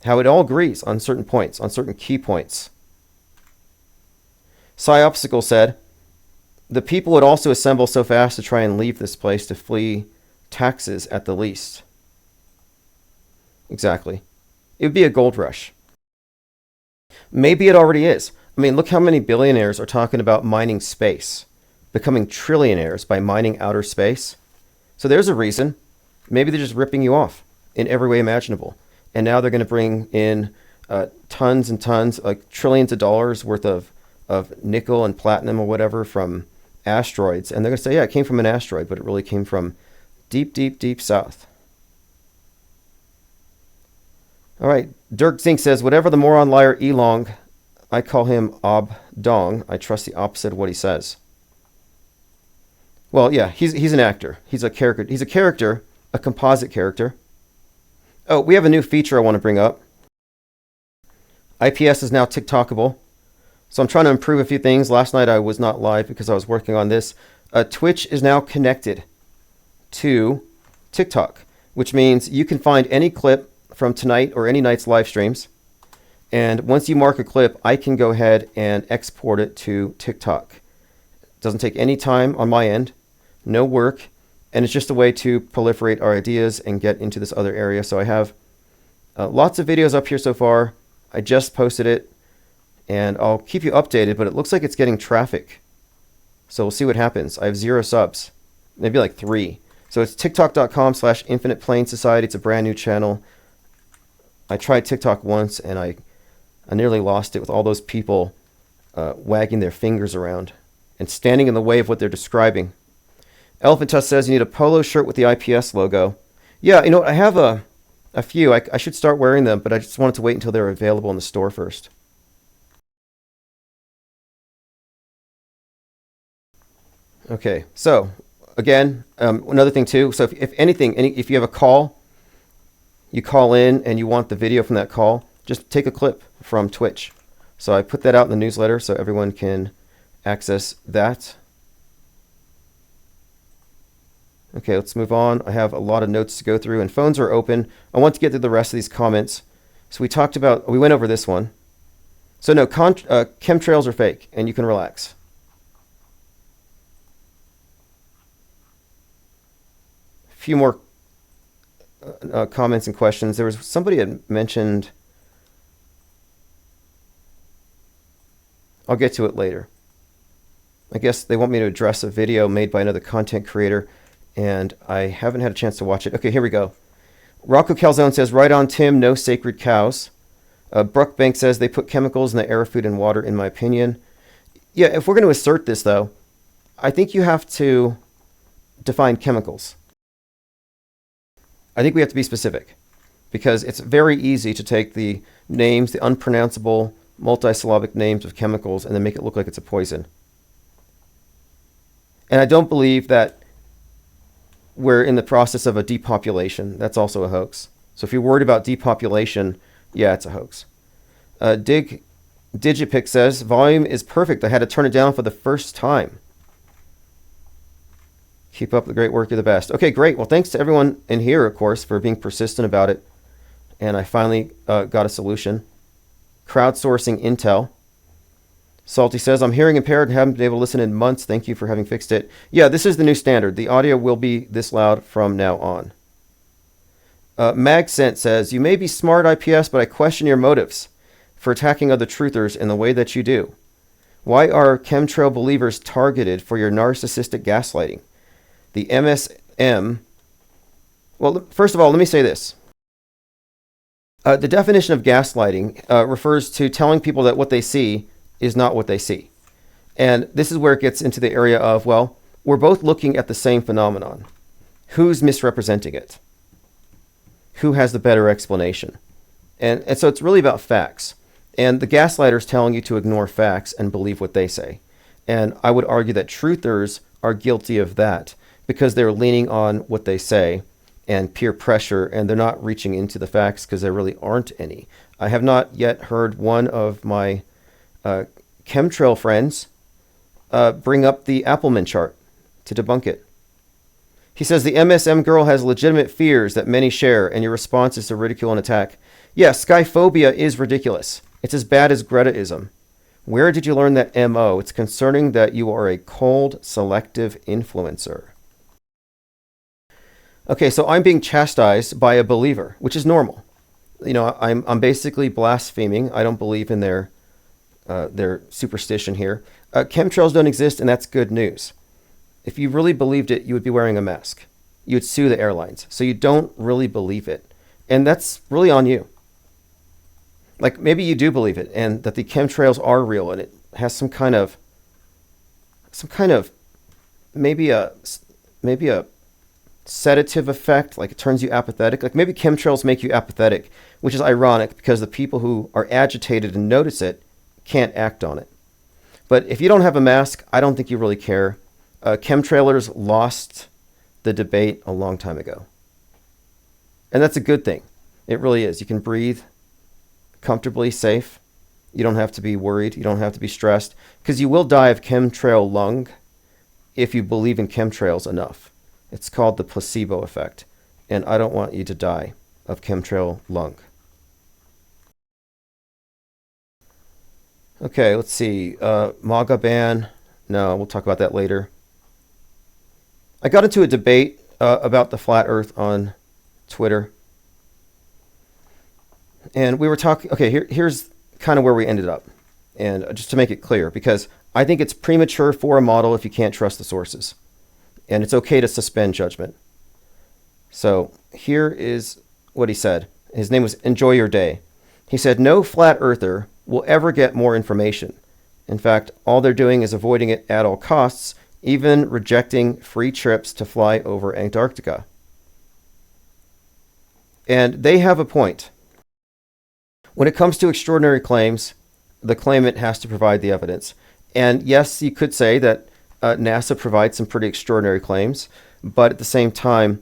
How it all agrees on certain points, on certain key points. Psyopsical said, the people would also assemble so fast to try and leave this place to flee taxes at the least. Exactly. It would be a gold rush. Maybe it already is. I mean, look how many billionaires are talking about mining space, becoming trillionaires by mining outer space. So there's a reason. Maybe they're just ripping you off in every way imaginable. And now they're going to bring in tons and tons, like trillions of dollars worth of nickel and platinum or whatever from asteroids. And they're going to say, yeah, it came from an asteroid, but it really came from deep, deep, deep south. All right. Dirk Zink says, whatever the moron liar Elong, I call him Ob Dong. I trust the opposite of what he says. Well, yeah, he's an actor. He's a character. He's a character a composite character. Oh, we have a new feature I want to bring up. IPS is now TikTokable. So I'm trying to improve a few things. Last night I was not live because I was working on this. Twitch is now connected to TikTok, which means you can find any clip from tonight or any night's live streams. And once you mark a clip, I can go ahead and export it to TikTok. It doesn't take any time on my end, no work, and it's just a way to proliferate our ideas and get into this other area. So I have lots of videos up here so far. I just posted it, and I'll keep you updated, but it looks like it's getting traffic. So we'll see what happens. I have 0 subs, maybe like 3. So it's tiktok.com/Infinite Plane Society. It's a brand new channel. I tried TikTok once, and I nearly lost it with all those people wagging their fingers around and standing in the way of what they're describing. Elephant Tusk says you need a polo shirt with the IPS logo. Yeah, you know what? I have a few. I should start wearing them, but I just wanted to wait until they're available in the store first. Okay, so again, another thing too. So if anything, if you have a call, you call in and you want the video from that call, just take a clip from Twitch. So I put that out in the newsletter so everyone can access that. Okay, let's move on. I have a lot of notes to go through, and phones are open. I want to get through the rest of these comments. So we went over this one. So no, chemtrails are fake, and you can relax. A few more comments and questions. There was somebody had mentioned, I'll get to it later. I guess they want me to address a video made by another content creator, and I haven't had a chance to watch it. Okay, here we go. Rocco Calzone says, right on, Tim, no sacred cows. Brookbank says they put chemicals in the air, food, and water, in my opinion. Yeah, if we're going to assert this, though, I think you have to define chemicals. I think we have to be specific, because it's very easy to take the names, the unpronounceable, multisyllabic names of chemicals, and then make it look like it's a poison. And I don't believe that we're in the process of a depopulation. That's also a hoax. So if you're worried about depopulation, yeah, it's a hoax. Digipic says, volume is perfect. I had to turn it down for the first time. Keep up the great work. You're the best. Okay, great. Well, thanks to everyone in here, of course, for being persistent about it. And I finally got a solution. Crowdsourcing intel. Salty says, I'm hearing impaired and haven't been able to listen in months. Thank you for having fixed it. Yeah, this is the new standard. The audio will be this loud from now on. Magcent says, you may be smart, IPS, but I question your motives for attacking other truthers in the way that you do. Why are chemtrail believers targeted for your narcissistic gaslighting? The MSM... Well, first of all, let me say this. The definition of gaslighting refers to telling people that what they see is not what they see. And this is where it gets into the area of, well, we're both looking at the same phenomenon. Who's misrepresenting it? Who has the better explanation? And so it's really about facts. And the gaslighter is telling you to ignore facts and believe what they say. And I would argue that truthers are guilty of that because they're leaning on what they say and peer pressure, and they're not reaching into the facts because there really aren't any. I have not yet heard one of my chemtrail friends bring up the Appleman chart to debunk it. He says the MSM girl has legitimate fears that many share, and your response is to ridicule and attack. Yeah, skyphobia is ridiculous. It's as bad as Gretaism. Where did you learn that MO? It's concerning that you are a cold, selective influencer. Okay, so I'm being chastised by a believer, which is normal. You know, I'm basically blaspheming. I don't believe in their superstition here. Chemtrails don't exist, and that's good news. If you really believed it, you would be wearing a mask. You would sue the airlines. So you don't really believe it. And that's really on you. Like, maybe you do believe it, and that the chemtrails are real, and it has some kind of maybe a sedative effect, like it turns you apathetic. Like maybe chemtrails make you apathetic, which is ironic because the people who are agitated and notice it can't act on it. But if you don't have a mask, I don't think you really care. Chemtrailers lost the debate a long time ago. And that's a good thing. It really is. You can breathe comfortably, safe. You don't have to be worried. You don't have to be stressed, because you will die of chemtrail lung if you believe in chemtrails enough. It's called the placebo effect. And I don't want you to die of chemtrail lung. Okay, let's see. MAGA ban. No, we'll talk about that later. I got into a debate about the flat earth on Twitter. And we were talking, okay, here's kind of where we ended up. And just to make it clear, because I think it's premature for a model if you can't trust the sources. And it's okay to suspend judgment. So here is what he said. His name was Enjoy Your Day. He said, no flat earther will ever get more information. In fact, all they're doing is avoiding it at all costs, even rejecting free trips to fly over Antarctica. And they have a point. When it comes to extraordinary claims, the claimant has to provide the evidence. And yes, you could say that NASA provides some pretty extraordinary claims, but at the same time,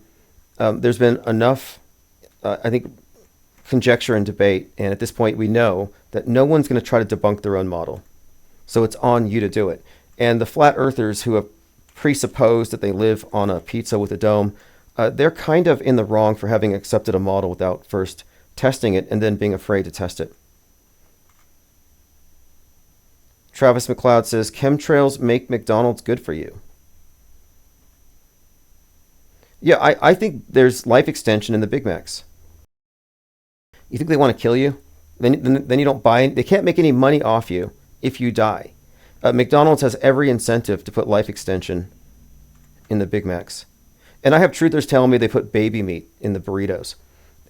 there's been enough, I think, conjecture and debate, and at this point we know that no one's going to try to debunk their own model. So it's on you to do it. And the flat earthers who have presupposed that they live on a pizza with a dome, they're kind of in the wrong for having accepted a model without first testing it and then being afraid to test it. Travis McLeod says, chemtrails make McDonald's good for you. Yeah, I think there's life extension in the Big Macs. You think they want to kill you? Then you don't buy. They can't make any money off you if you die. McDonald's has every incentive to put life extension in the Big Macs. And I have truthers telling me they put baby meat in the burritos.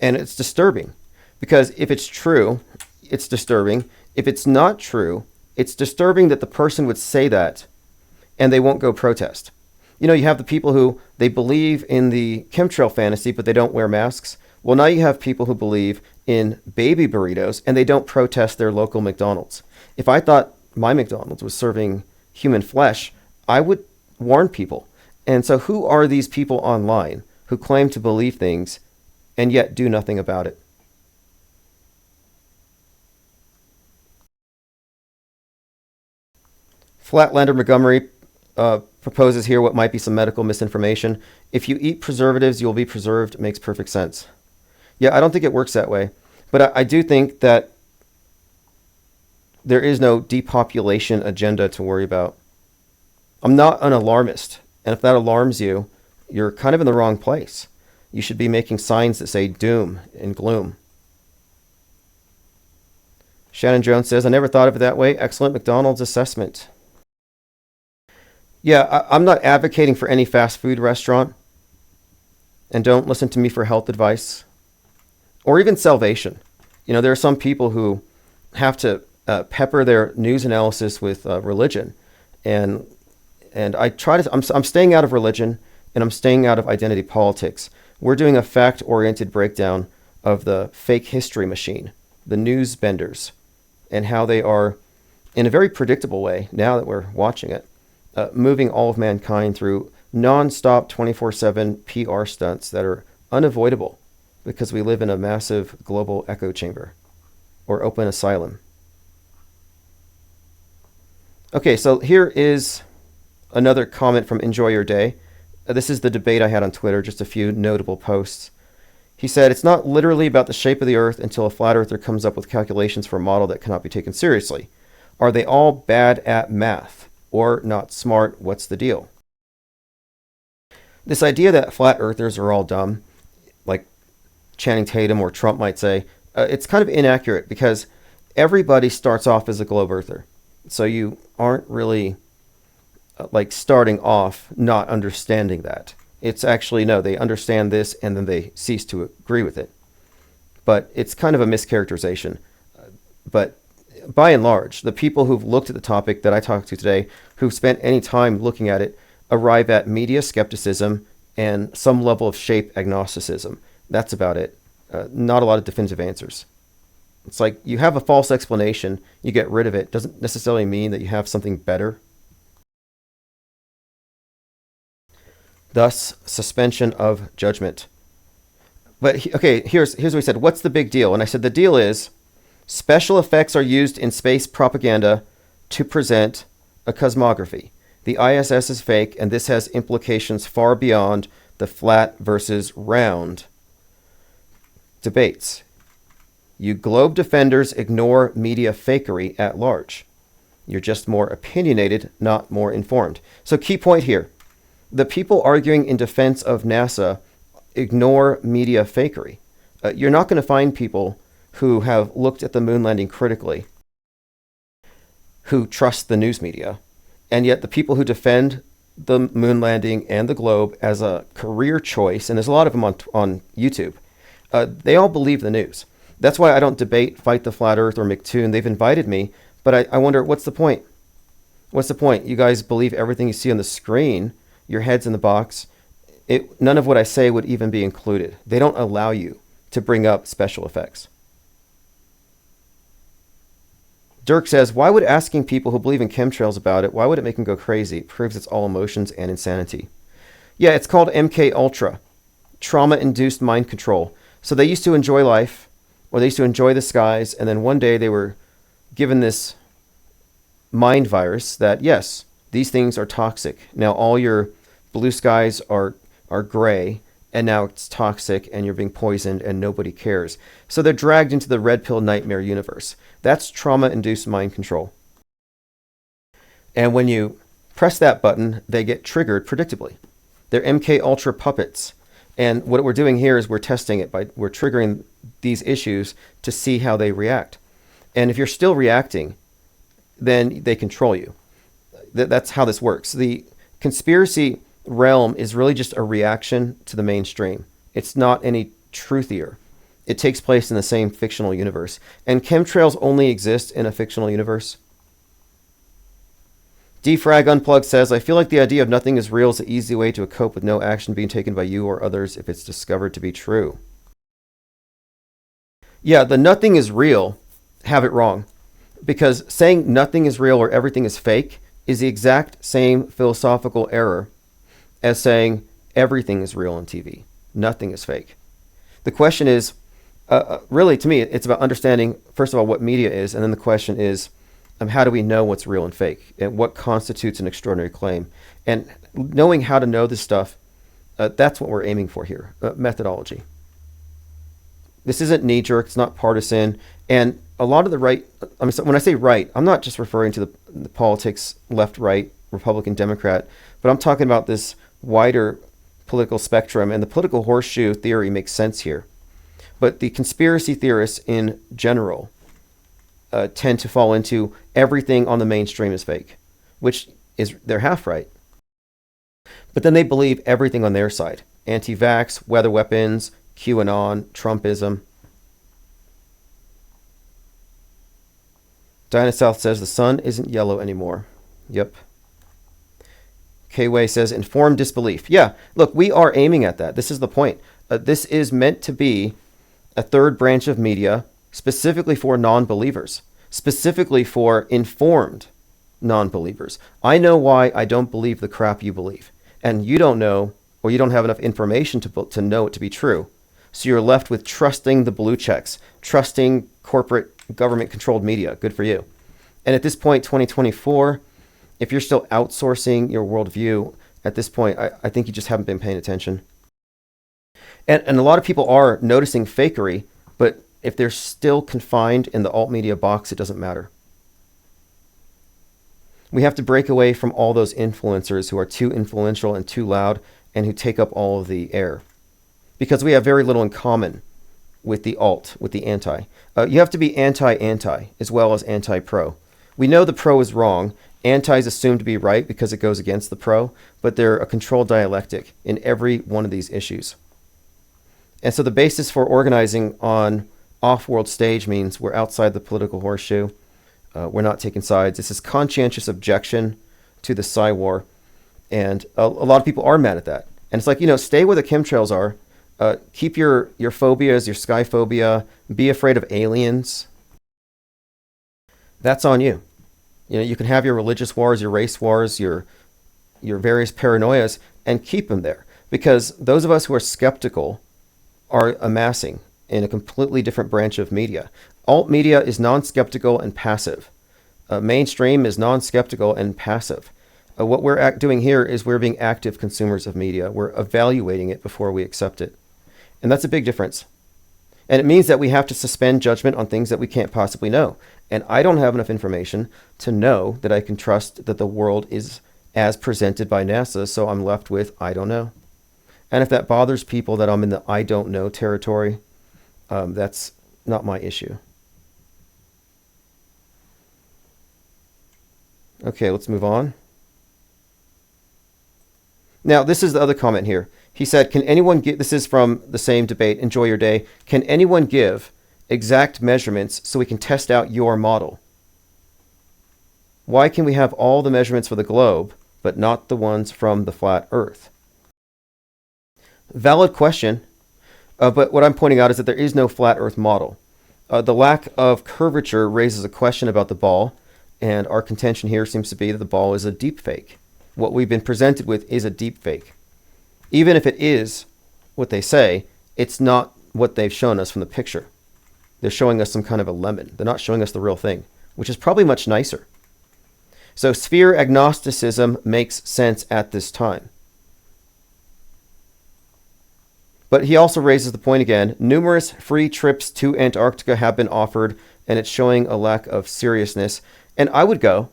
And it's disturbing, because if it's true, it's disturbing. If it's not true, it's disturbing that the person would say that and they won't go protest. You know, you have the people who, they believe in the chemtrail fantasy, but they don't wear masks. Well, now you have people who believe in baby burritos and they don't protest their local McDonald's. If I thought my McDonald's was serving human flesh, I would warn people. And so who are these people online who claim to believe things and yet do nothing about it? Flatlander Montgomery proposes here what might be some medical misinformation. If you eat preservatives, you'll be preserved. Makes perfect sense. Yeah, I don't think it works that way. But I do think that there is no depopulation agenda to worry about. I'm not an alarmist. And if that alarms you, you're kind of in the wrong place. You should be making signs that say doom and gloom. Shannon Jones says, I never thought of it that way. Excellent McDonald's assessment. Yeah, I'm not advocating for any fast food restaurant. And don't listen to me for health advice or even salvation. You know, there are some people who have to pepper their news analysis with religion. And I try to, I'm staying out of religion and I'm staying out of identity politics. We're doing a fact-oriented breakdown of the fake history machine, the news benders, and how they are, in a very predictable way, now that we're watching it, moving all of mankind through non-stop 24/7 PR stunts that are unavoidable because we live in a massive global echo chamber or open asylum. Okay, so here is another comment from Enjoy Your Day. This is the debate I had on Twitter, just a few notable posts. He said, it's not literally about the shape of the earth until a flat earther comes up with calculations for a model that cannot be taken seriously. Are they all bad at math or not smart? What's the deal? This idea that flat earthers are all dumb, like Channing Tatum or Trump might say, it's kind of inaccurate because everybody starts off as a globe earther. So you aren't really like starting off not understanding that. It's actually, no, they understand this and then they cease to agree with it. But it's kind of a mischaracterization. But by and large, the people who've looked at the topic that I talked to today, who've spent any time looking at it, arrive at media skepticism and some level of shape agnosticism. That's about it. Not a lot of definitive answers. It's like you have a false explanation, you get rid of it. Doesn't necessarily mean that you have something better. Thus, suspension of judgment. But okay, here's what he said. What's the big deal? And I said the deal is special effects are used in space propaganda to present a cosmography. The ISS is fake, and this has implications far beyond the flat versus round debates. You globe defenders ignore media fakery at large. You're just more opinionated, not more informed. So key point here. The people arguing in defense of NASA ignore media fakery. You're not going to find people who have looked at the moon landing critically, who trust the news media. And yet the people who defend the moon landing and the globe as a career choice, and there's a lot of them on YouTube, they all believe the news. That's why I don't debate Fight the Flat Earth or McToon. They've invited me, but I wonder, what's the point? What's the point? You guys believe everything you see on the screen. Your head's in the box. None of what I say would even be included. They don't allow you to bring up special effects. Dirk says, why would asking people who believe in chemtrails about it, why would it make them go crazy? It proves it's all emotions and insanity. Yeah, it's called MK Ultra, trauma-induced mind control. So they used to enjoy life, or they used to enjoy the skies, and then one day they were given this mind virus that, yes, these things are toxic. Now all your blue skies are gray, and now it's toxic, and you're being poisoned, and nobody cares. So they're dragged into the red pill nightmare universe. That's trauma-induced mind control. And when you press that button, they get triggered predictably. They're MK Ultra puppets. And what we're doing here is we're testing it we're triggering these issues to see how they react. And if you're still reacting, then they control you. That's how this works. The conspiracy realm is really just a reaction to the mainstream. It's not any truthier. It takes place in the same fictional universe. And chemtrails only exist in a fictional universe. Defrag Unplugged says, I feel like the idea of nothing is real is an easy way to cope with no action being taken by you or others if it's discovered to be true. Yeah, the nothing is real, have it wrong. Because saying nothing is real or everything is fake is the exact same philosophical error as saying everything is real on TV. Nothing is fake. The question is, really, to me, it's about understanding, first of all, what media is, and then the question is, how do we know what's real and fake, and what constitutes an extraordinary claim? And knowing how to know this stuff, that's what we're aiming for here, methodology. This isn't knee-jerk, it's not partisan, and a lot of the right, when I say right, I'm not just referring to the politics, left, right, Republican, Democrat, but I'm talking about this wider political spectrum, and the political horseshoe theory makes sense here. But the conspiracy theorists in general tend to fall into everything on the mainstream is fake, which is, they're half right. But then they believe everything on their side. Anti-vax, weather weapons, QAnon, Trumpism. Dinah South says the sun isn't yellow anymore. Yep. K-Way says informed disbelief. Yeah, look, we are aiming at that. This is the point. This is meant to be a third branch of media specifically for non-believers, specifically for informed non-believers. I know why I don't believe the crap you believe, and you don't know, or you don't have enough information to know it to be true. So you're left with trusting the blue checks, trusting corporate government-controlled media. Good for you. And at this point, 2024, if you're still outsourcing your worldview, at this point, I think you just haven't been paying attention. And a lot of people are noticing fakery, but if they're still confined in the alt media box, it doesn't matter. We have to break away from all those influencers who are too influential and too loud and who take up all of the air. Because we have very little in common with the alt, with the anti. You have to be anti-anti as well as anti-pro. We know the pro is wrong. Anti is assumed to be right because it goes against the pro, but they're a controlled dialectic in every one of these issues. And so the basis for organizing on off-world stage means we're outside the political horseshoe. We're not taking sides. This is conscientious objection to the Psy war. And a lot of people are mad at that. And it's like, stay where the chemtrails are. Keep your phobias, your sky phobia. Be afraid of aliens. That's on you. You can have your religious wars, your race wars, your various paranoias, and keep them there. Because those of us who are skeptical are amassing in a completely different branch of media. Alt media is non-skeptical and passive. Mainstream is non-skeptical and passive. What we're doing here is we're being active consumers of media. We're evaluating it before we accept it. And that's a big difference. And it means that we have to suspend judgment on things that we can't possibly know. And I don't have enough information to know that I can trust that the world is as presented by NASA, so I'm left with, I don't know. And if that bothers people that I'm in the I don't know territory, that's not my issue. Okay, let's move on. Now, this is the other comment here. He said, can anyone give, this is from the same debate, enjoy your day, can anyone give exact measurements so we can test out your model? Why can we have all the measurements for the globe, but not the ones from the flat Earth? Valid question, but what I'm pointing out is that there is no flat Earth model. The lack of curvature raises a question about the ball, and our contention here seems to be that the ball is a deep fake. What we've been presented with is a deep fake. Even if it is what they say, it's not what they've shown us from the picture. They're showing us some kind of a lemon. They're not showing us the real thing, which is probably much nicer. So sphere agnosticism makes sense at this time. But he also raises the point again, numerous free trips to Antarctica have been offered, and it's showing a lack of seriousness. And I would go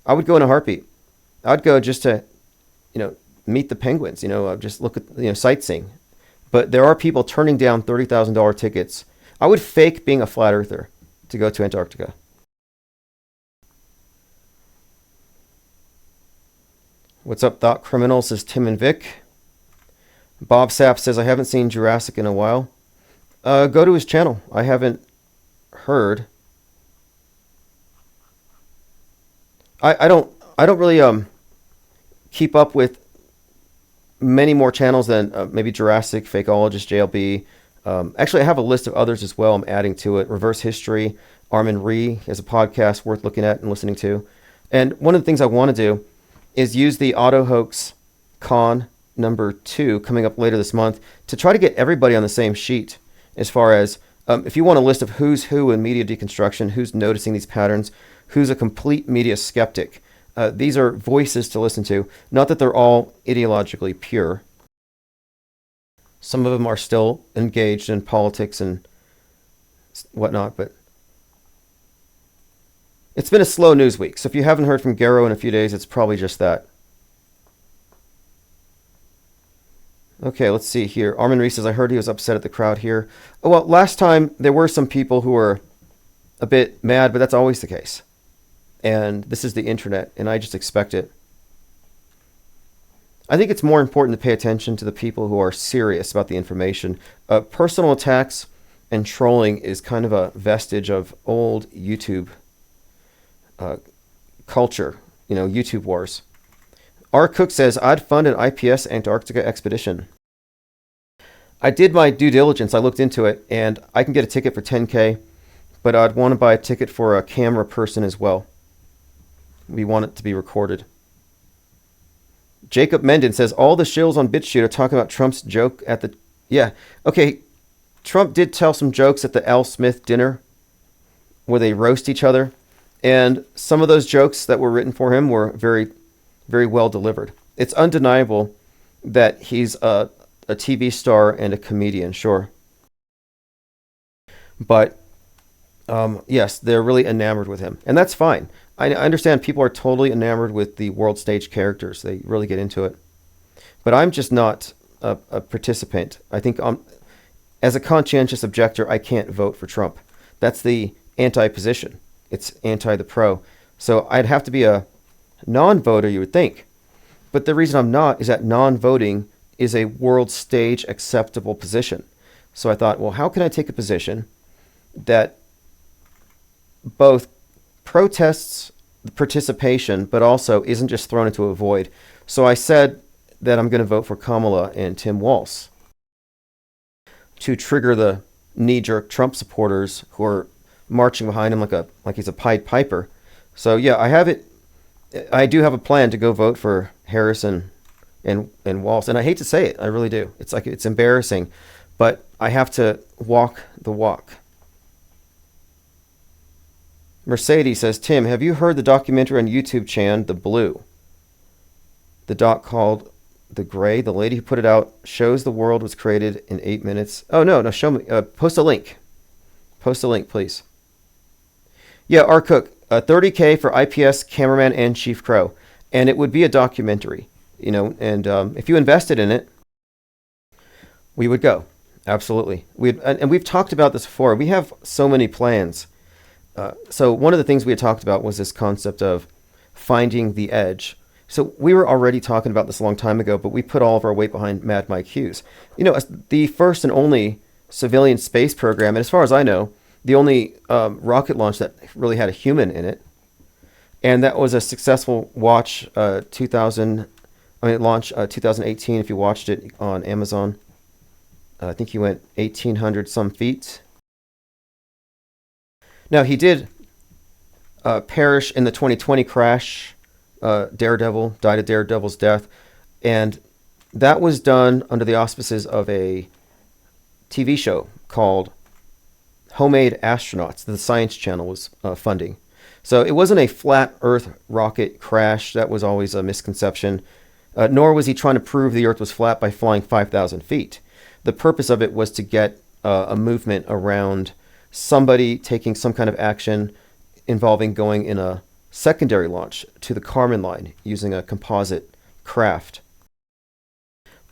in a heartbeat. I'd go just to, meet the penguins, just look at, sightseeing. But there are people turning down $30,000 tickets. I would fake being a flat earther to go to Antarctica. What's up, Thought Criminal, says Tim and Vic. Bob Sapp says, I haven't seen Jurassic in a while. Go to his channel. I haven't heard. I don't really keep up with many more channels than maybe Jurassic, Fakeologist, JLB. Actually, I have a list of others as well I'm adding to it. Reverse History, Armin Ree has a podcast worth looking at and listening to. And one of the things I want to do is use the Auto Hoax Con number 2 coming up later this month to try to get everybody on the same sheet as far as if you want a list of who's who in media deconstruction, who's noticing these patterns, who's a complete media skeptic. These are voices to listen to. Not that they're all ideologically pure. Some of them are still engaged in politics and whatnot, but it's been a slow news week. So if you haven't heard from Garrow in a few days, it's probably just that. Okay, let's see here. Armin Reese says, I heard he was upset at the crowd here. Oh, well, last time there were some people who were a bit mad, but that's always the case. And this is the internet, and I just expect it. I think it's more important to pay attention to the people who are serious about the information. Personal attacks and trolling is kind of a vestige of old YouTube culture, YouTube wars. R. Cook says, I'd fund an IPS Antarctica expedition. I did my due diligence. I looked into it, and I can get a ticket for $10K, but I'd want to buy a ticket for a camera person as well. We want it to be recorded. Jacob Menden says, all the shills on BitChute are talking about Trump's joke at the... Yeah, okay, Trump did tell some jokes at the Al Smith dinner where they roast each other, and some of those jokes that were written for him were very, very well delivered. It's undeniable that he's a TV star and a comedian, sure. But, yes, they're really enamored with him, and that's fine. I understand people are totally enamored with the world stage characters. They really get into it. But I'm just not a participant. I think as a conscientious objector, I can't vote for Trump. That's the anti-position. It's anti the pro. So I'd have to be a non-voter, you would think. But the reason I'm not is that non-voting is a world stage acceptable position. So I thought, well, how can I take a position that both protests the participation, but also isn't just thrown into a void? So I said that I'm going to vote for Kamala and Tim Walz to trigger the knee-jerk Trump supporters who are marching behind him like he's a Pied Piper. So yeah, I do have a plan to go vote for Harris and Walz, and I hate to say it, I really do. It's embarrassing, but I have to walk the walk. Mercedes says, Tim, have you heard the documentary on YouTube, Chan, The Blue? The doc called The Gray. The lady who put it out shows the world was created in 8 minutes. Oh, no, show me. Post a link. Post a link, please. Yeah, R. Cook, $30K for IPS cameraman and Chief Crow. And it would be a documentary, you know, and if you invested in it, we would go. Absolutely. And we've talked about this before. We have so many plans. So one of the things we had talked about was this concept of finding the edge. So we were already talking about this a long time ago, but we put all of our weight behind Mad Mike Hughes. You know, as the first and only civilian space program, and as far as I know, the only rocket launch that really had a human in it. And that was a successful launch 2018 if you watched it on Amazon. I think he went 1,800 some feet. Now, he did perish in the 2020 crash. Daredevil died a Daredevil's death. And that was done under the auspices of a TV show called Homemade Astronauts that the Science Channel was funding. So it wasn't a flat Earth rocket crash. That was always a misconception. Nor was he trying to prove the Earth was flat by flying 5,000 feet. The purpose of it was to get a movement around somebody taking some kind of action involving going in a secondary launch to the Kármán line using a composite craft,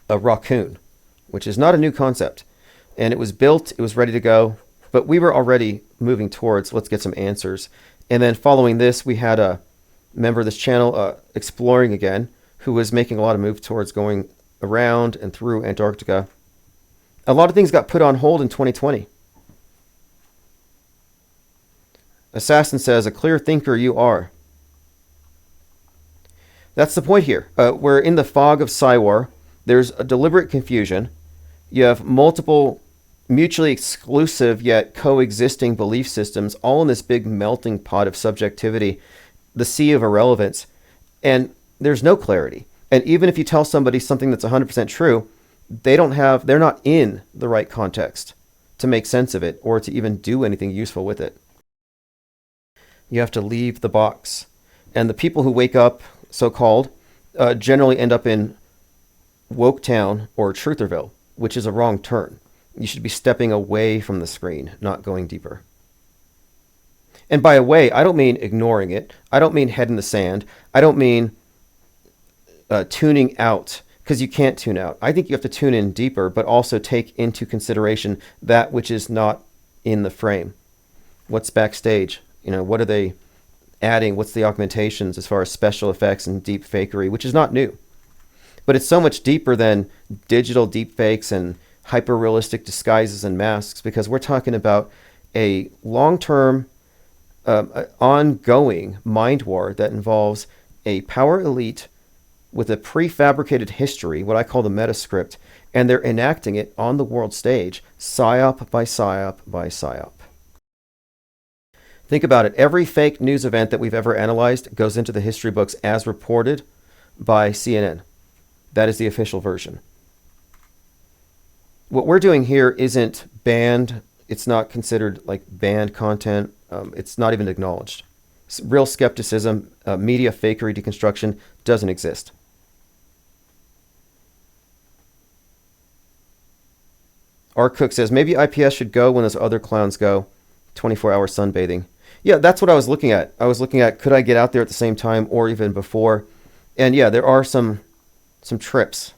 a Raccoon, which is not a new concept. And it was built, it was ready to go, but we were already moving towards, let's get some answers. And then following this, we had a member of this channel, Exploring Again, who was making a lot of moves towards going around and through Antarctica. A lot of things got put on hold in 2020. Assassin says, a clear thinker you are. That's the point here. We're in the fog of Psywar. There's a deliberate confusion. You have multiple mutually exclusive yet coexisting belief systems all in this big melting pot of subjectivity, the sea of irrelevance, and there's no clarity. And even if you tell somebody something that's 100% true, they're not in the right context to make sense of it or to even do anything useful with it. You have to leave the box. And the people who wake up, so-called, generally end up in Woketown or Trutherville, which is a wrong turn. You should be stepping away from the screen, not going deeper. And by away, I don't mean ignoring it. I don't mean head in the sand. I don't mean tuning out, because you can't tune out. I think you have to tune in deeper, but also take into consideration that which is not in the frame. What's backstage? You know, what are they adding? What's the augmentations as far as special effects and deep fakery, which is not new. But it's so much deeper than digital deep fakes and hyper-realistic disguises and masks, because we're talking about a long-term, ongoing mind war that involves a power elite with a prefabricated history, what I call the metascript, and they're enacting it on the world stage, psyop by psyop by psyop. Think about it. Every fake news event that we've ever analyzed goes into the history books as reported by CNN. That is the official version. What we're doing here isn't banned. It's not considered like banned content. It's not even acknowledged. Real skepticism, media fakery deconstruction doesn't exist. R. Cook says, maybe IPS should go when those other clowns go. 24-hour sunbathing. Yeah, that's what I was looking at. I was looking at, could I get out there at the same time or even before? And yeah, there are some trips.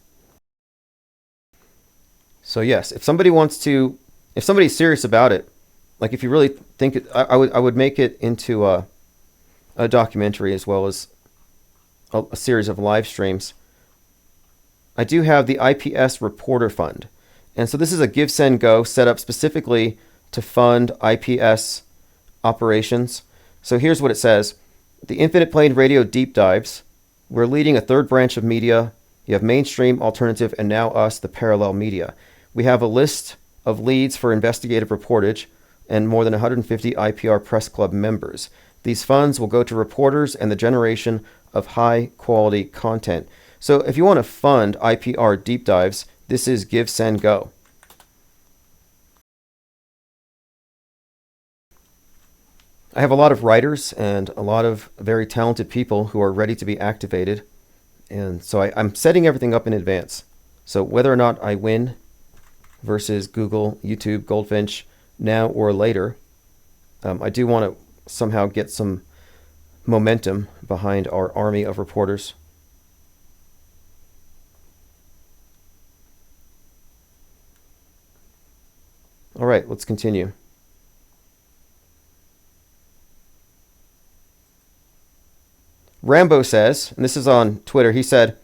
So yes, if somebody's serious about it, like if you really think it, I would make it into a documentary as well as a series of live streams. I do have the IPS Reporter Fund. And so this is a Give, Send, Go set up specifically to fund IPS operations. So here's what it says. The Infinite Plane Radio Deep Dives. We're leading a third branch of media. You have mainstream, alternative, and now us, the parallel media. We have a list of leads for investigative reportage and more than 150 IPR Press Club members. These funds will go to reporters and the generation of high-quality content. So if you want to fund IPR deep dives, this is Give, Send, Go. I have a lot of writers and a lot of very talented people who are ready to be activated. And so I'm setting everything up in advance. So whether or not I win versus Google, YouTube, Goldfinch, now or later, I do want to somehow get some momentum behind our army of reporters. All right, let's continue. Rambo says, and this is on Twitter, he said,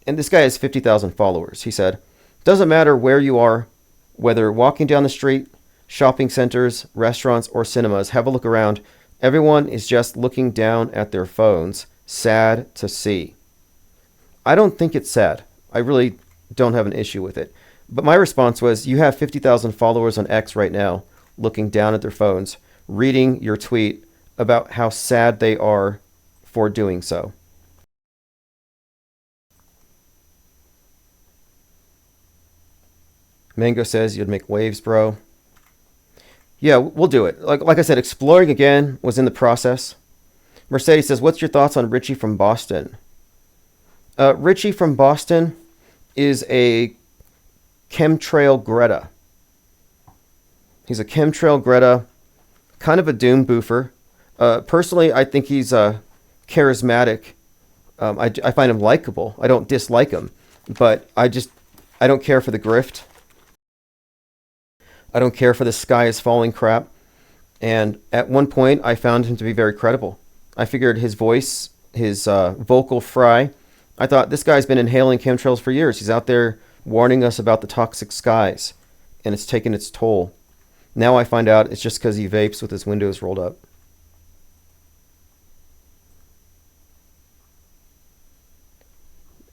and this guy has 50,000 followers, he said, doesn't matter where you are, whether walking down the street, shopping centers, restaurants, or cinemas, have a look around. Everyone is just looking down at their phones. Sad to see. I don't think it's sad. I really don't have an issue with it. But my response was, you have 50,000 followers on X right now, looking down at their phones, reading your tweet about how sad they are for doing so. Mango says you'd make waves, bro. Yeah, we'll do it. Like I said, exploring again was in the process. Mercedes says, what's your thoughts on Richie from Boston? Richie from Boston is a chemtrail Greta. He's a chemtrail Greta, kind of a doom boofer. Personally, I think he's charismatic. I find him likable. I don't dislike him, but I don't care for the grift. I don't care for the sky is falling crap. And at one point, I found him to be very credible. I figured his voice, his vocal fry, I thought this guy's been inhaling chemtrails for years. He's out there warning us about the toxic skies, and it's taken its toll. Now I find out it's just because he vapes with his windows rolled up.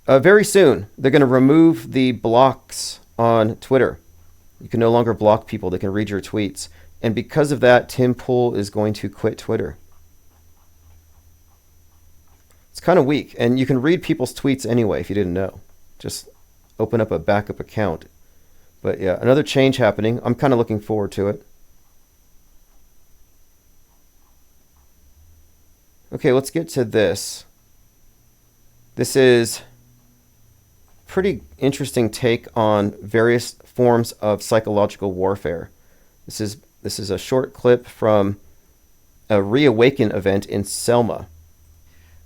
Very soon, they're going to remove the blocks on Twitter. You can no longer block people. They can read your tweets. And because of that, Tim Pool is going to quit Twitter. It's kind of weak. And you can read people's tweets anyway if you didn't know. Just open up a backup account. But yeah, another change happening. I'm kind of looking forward to it. Okay, let's get to this. This is pretty interesting take on various forms of psychological warfare. This is a short clip from a Reawaken event in Selma.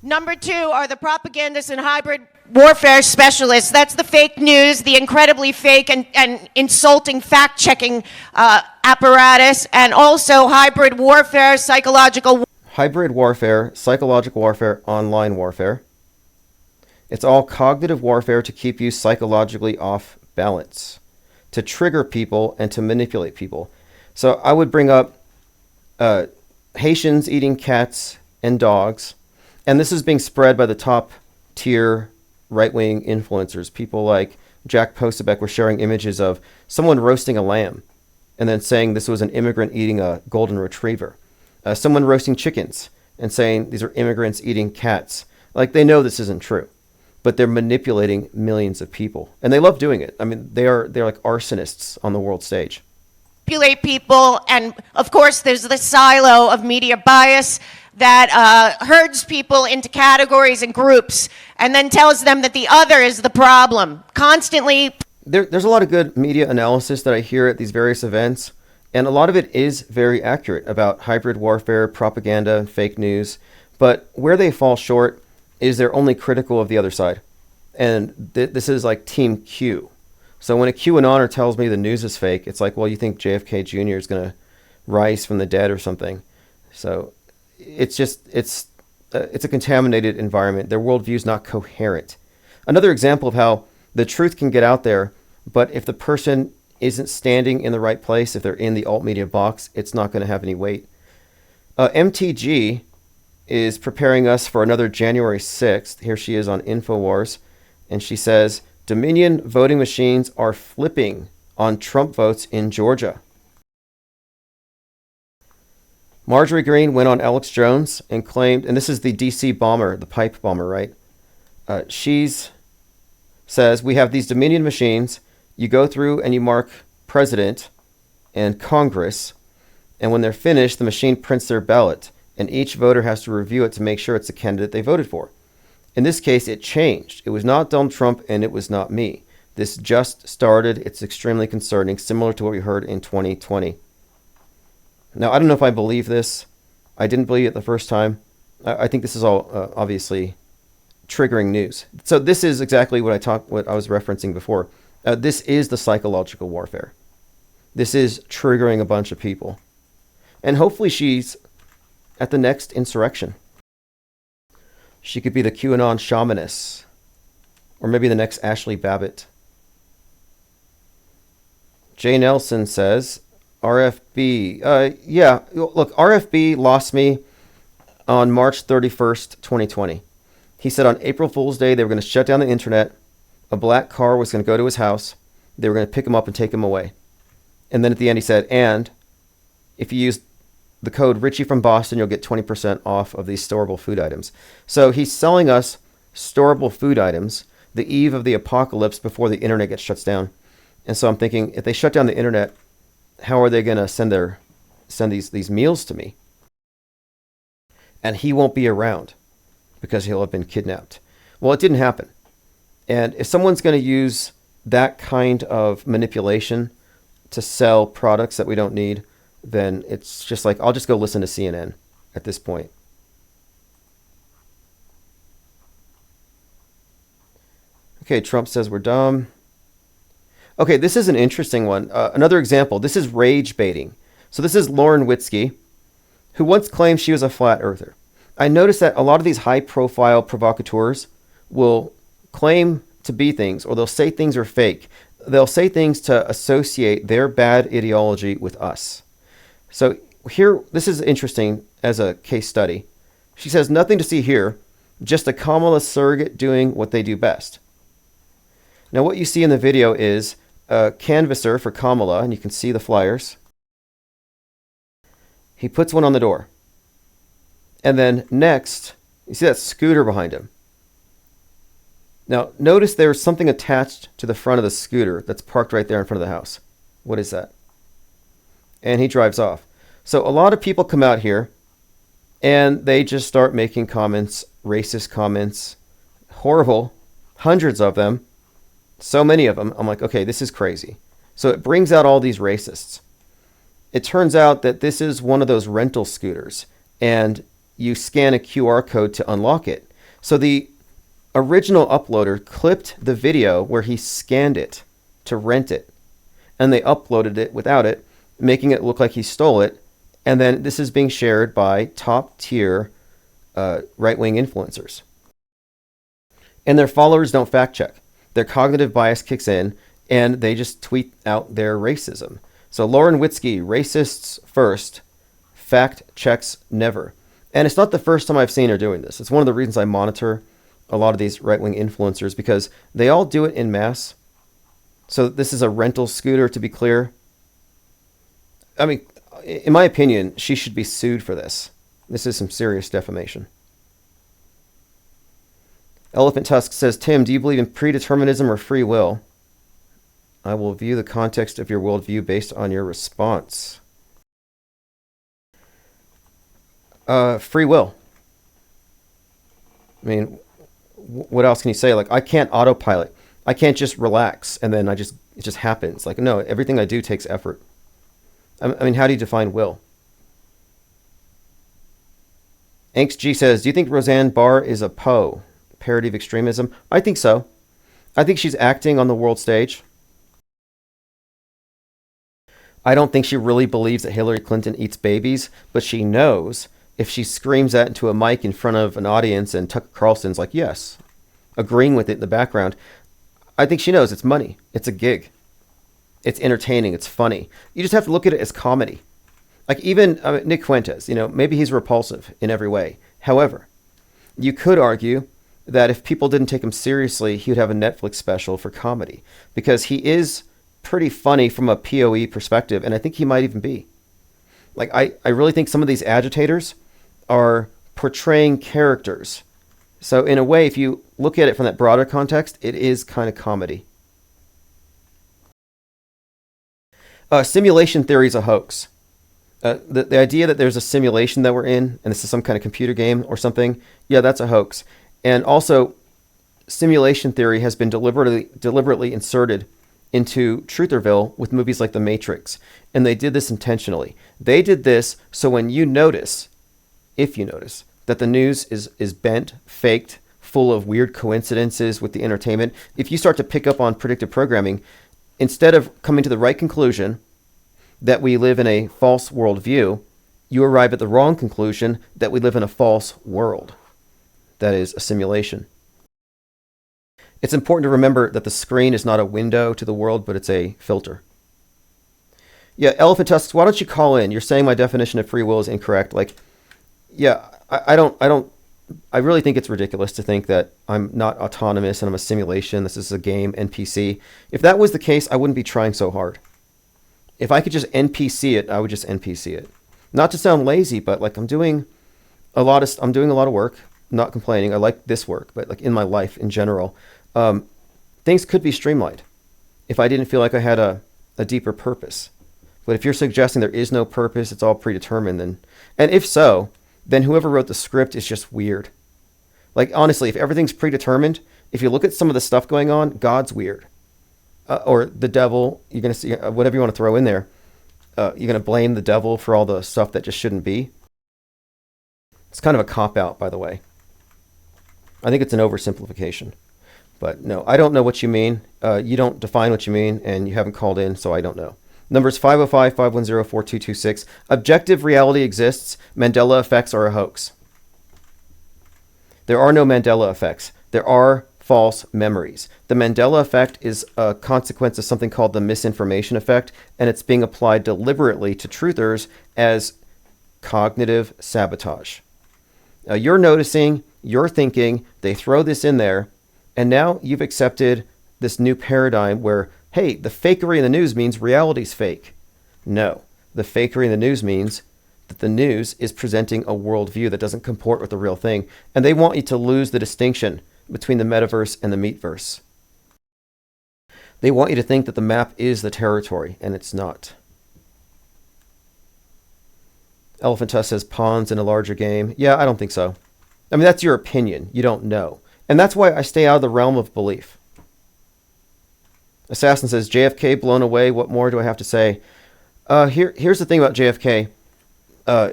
Number 2 are the propagandists and hybrid warfare specialists. That's the fake news, the incredibly fake and insulting fact-checking apparatus, and also hybrid warfare, psychological warfare, online warfare. It's all cognitive warfare to keep you psychologically off balance, to trigger people and to manipulate people. So I would bring up Haitians eating cats and dogs, and this is being spread by the top tier right-wing influencers. People like Jack Posobiec were sharing images of someone roasting a lamb and then saying this was an immigrant eating a golden retriever. Someone roasting chickens and saying these are immigrants eating cats. Like, they know this isn't true, but they're manipulating millions of people, and they love doing it. I mean, they're like arsonists on the world stage. Manipulate people, and of course there's the silo of media bias that herds people into categories and groups and then tells them that the other is the problem. Constantly. There's a lot of good media analysis that I hear at these various events, and a lot of it is very accurate about hybrid warfare, propaganda, and fake news, but where they fall short is they're only critical of the other side. And this is like Team Q. So when a QAnoner tells me the news is fake, it's like, well, you think JFK Jr. is going to rise from the dead or something. So it's a contaminated environment. Their worldview is not coherent. Another example of how the truth can get out there, but if the person isn't standing in the right place, if they're in the alt media box, it's not going to have any weight. MTG is preparing us for another January 6th. Here she is on InfoWars, and she says, Dominion voting machines are flipping on Trump votes in Georgia. Marjorie Greene went on Alex Jones and claimed, and this is the DC bomber, the pipe bomber, right? Says, we have these Dominion machines. You go through and you mark President and Congress, and when they're finished, the machine prints their ballot. and each voter has to review it to make sure it's the candidate they voted for. In this case, it changed. It was not Donald Trump, and it was not me. This just started. It's extremely concerning, similar to what we heard in 2020. Now, I don't know if I believe this. I didn't believe it the first time. I think this is all obviously triggering news. So this is exactly what I was referencing before. This is the psychological warfare. This is triggering a bunch of people. And hopefully she's at the next insurrection. She could be the QAnon shamaness. Or maybe the next Ashley Babbitt. Jay Nelson says, RFB. Yeah, look, RFB lost me on March 31st, 2020. He said on April Fool's Day they were going to shut down the internet. A black car was going to go to his house. They were going to pick him up and take him away. And then at the end he said, and if you use the code Richie from Boston, you'll get 20% off of these storable food items. So he's selling us storable food items the eve of the apocalypse before the internet gets shut down. And so I'm thinking, if they shut down the internet, how are they going to send these meals to me? And he won't be around because he'll have been kidnapped. Well, it didn't happen. And if someone's going to use that kind of manipulation to sell products that we don't need, then it's just like, I'll just go listen to CNN at this point. Okay, Trump says we're dumb. Okay, this is an interesting one. Another example. This is rage baiting. So this is Lauren Witzke, who once claimed she was a flat earther. I noticed that a lot of these high-profile provocateurs will claim to be things, or they'll say things are fake. They'll say things to associate their bad ideology with us. So here, this is interesting as a case study. She says, nothing to see here, just a Kamala surrogate doing what they do best. Now what you see in the video is a canvasser for Kamala, and you can see the flyers. He puts one on the door. And then next, you see that scooter behind him. Now, notice there's something attached to the front of the scooter that's parked right there in front of the house. What is that? And he drives off. So a lot of people come out here and they just start making comments, racist comments, horrible, hundreds of them, so many of them. I'm like, okay, this is crazy. So it brings out all these racists. It turns out that this is one of those rental scooters, and you scan a QR code to unlock it. So the original uploader clipped the video where he scanned it to rent it, and they uploaded it without it, making it look like he stole it. And then this is being shared by top tier right-wing influencers. And their followers don't fact check. Their cognitive bias kicks in and they just tweet out their racism. So Lauren Witzke, racists first, fact checks never. And it's not the first time I've seen her doing this. It's one of the reasons I monitor a lot of these right-wing influencers, because they all do it in mass. So this is a rental scooter, to be clear. I mean, in my opinion, she should be sued for this. This is some serious defamation. Elephant Tusk says, Tim, do you believe in predeterminism or free will? I will view the context of your worldview based on your response. Free will. I mean, what else can you say? Like, I can't autopilot. I can't just relax and then it just happens. Like, no, everything I do takes effort. I mean, how do you define will? Angst G says, do you think Roseanne Barr is a Poe? Parody of extremism? I think so. I think she's acting on the world stage. I don't think she really believes that Hillary Clinton eats babies, but she knows if she screams that into a mic in front of an audience and Tucker Carlson's like, yes, agreeing with it in the background, I think she knows it's money. It's a gig. It's entertaining. It's funny. You just have to look at it as comedy. Like even Nick Fuentes, maybe he's repulsive in every way. However, you could argue that if people didn't take him seriously, he would have a Netflix special for comedy, because he is pretty funny from a POE perspective, and I think he might even be. Like, I really think some of these agitators are portraying characters. So in a way, if you look at it from that broader context, it is kind of comedy. Simulation theory is a hoax. The idea that there's a simulation that we're in and this is some kind of computer game or something, yeah, that's a hoax. And also, simulation theory has been deliberately inserted into Trutherville with movies like The Matrix. And they did this intentionally. They did this so when you notice, if you notice, that the news is bent, faked, full of weird coincidences with the entertainment, if you start to pick up on predictive programming, instead of coming to the right conclusion that we live in a false worldview, you arrive at the wrong conclusion that we live in a false world. That is a simulation. It's important to remember that the screen is not a window to the world, but it's a filter. Yeah, Elephant Tusks, why don't you call in? You're saying my definition of free will is incorrect. Like, yeah, I really think it's ridiculous to think that I'm not autonomous and I'm a simulation. This is a game, NPC. If that was the case, I wouldn't be trying so hard. If I could just NPC it, I would just NPC it. Not to sound lazy, but like I'm doing a lot of work. I'm not complaining. I like this work, but like in my life in general, things could be streamlined if I didn't feel like I had a deeper purpose. But if you're suggesting there is no purpose, it's all predetermined, and if so, then whoever wrote the script is just weird. Like, honestly, if everything's predetermined, if you look at some of the stuff going on, God's weird. Or the devil, you're going to see whatever you want to throw in there. You're going to blame the devil for all the stuff that just shouldn't be. It's kind of a cop-out, by the way. I think it's an oversimplification. But no, I don't know what you mean. You don't define what you mean, and you haven't called in, so I don't know. Number is 505-510-4226. Objective reality exists. Mandela effects are a hoax. There are no Mandela effects. There are false memories. The Mandela effect is a consequence of something called the misinformation effect, and it's being applied deliberately to truthers as cognitive sabotage. You're noticing, you're thinking, they throw this in there, and now you've accepted this new paradigm where, hey, the fakery in the news means reality's fake. No, the fakery in the news means that the news is presenting a worldview that doesn't comport with the real thing, and they want you to lose the distinction between the metaverse and the meatverse. They want you to think that the map is the territory, and it's not. Elephant Tusk says pawns in a larger game. Yeah, I don't think so. I mean, that's your opinion. You don't know. And that's why I stay out of the realm of belief. Assassin says, JFK blown away. What more do I have to say? Here's the thing about JFK.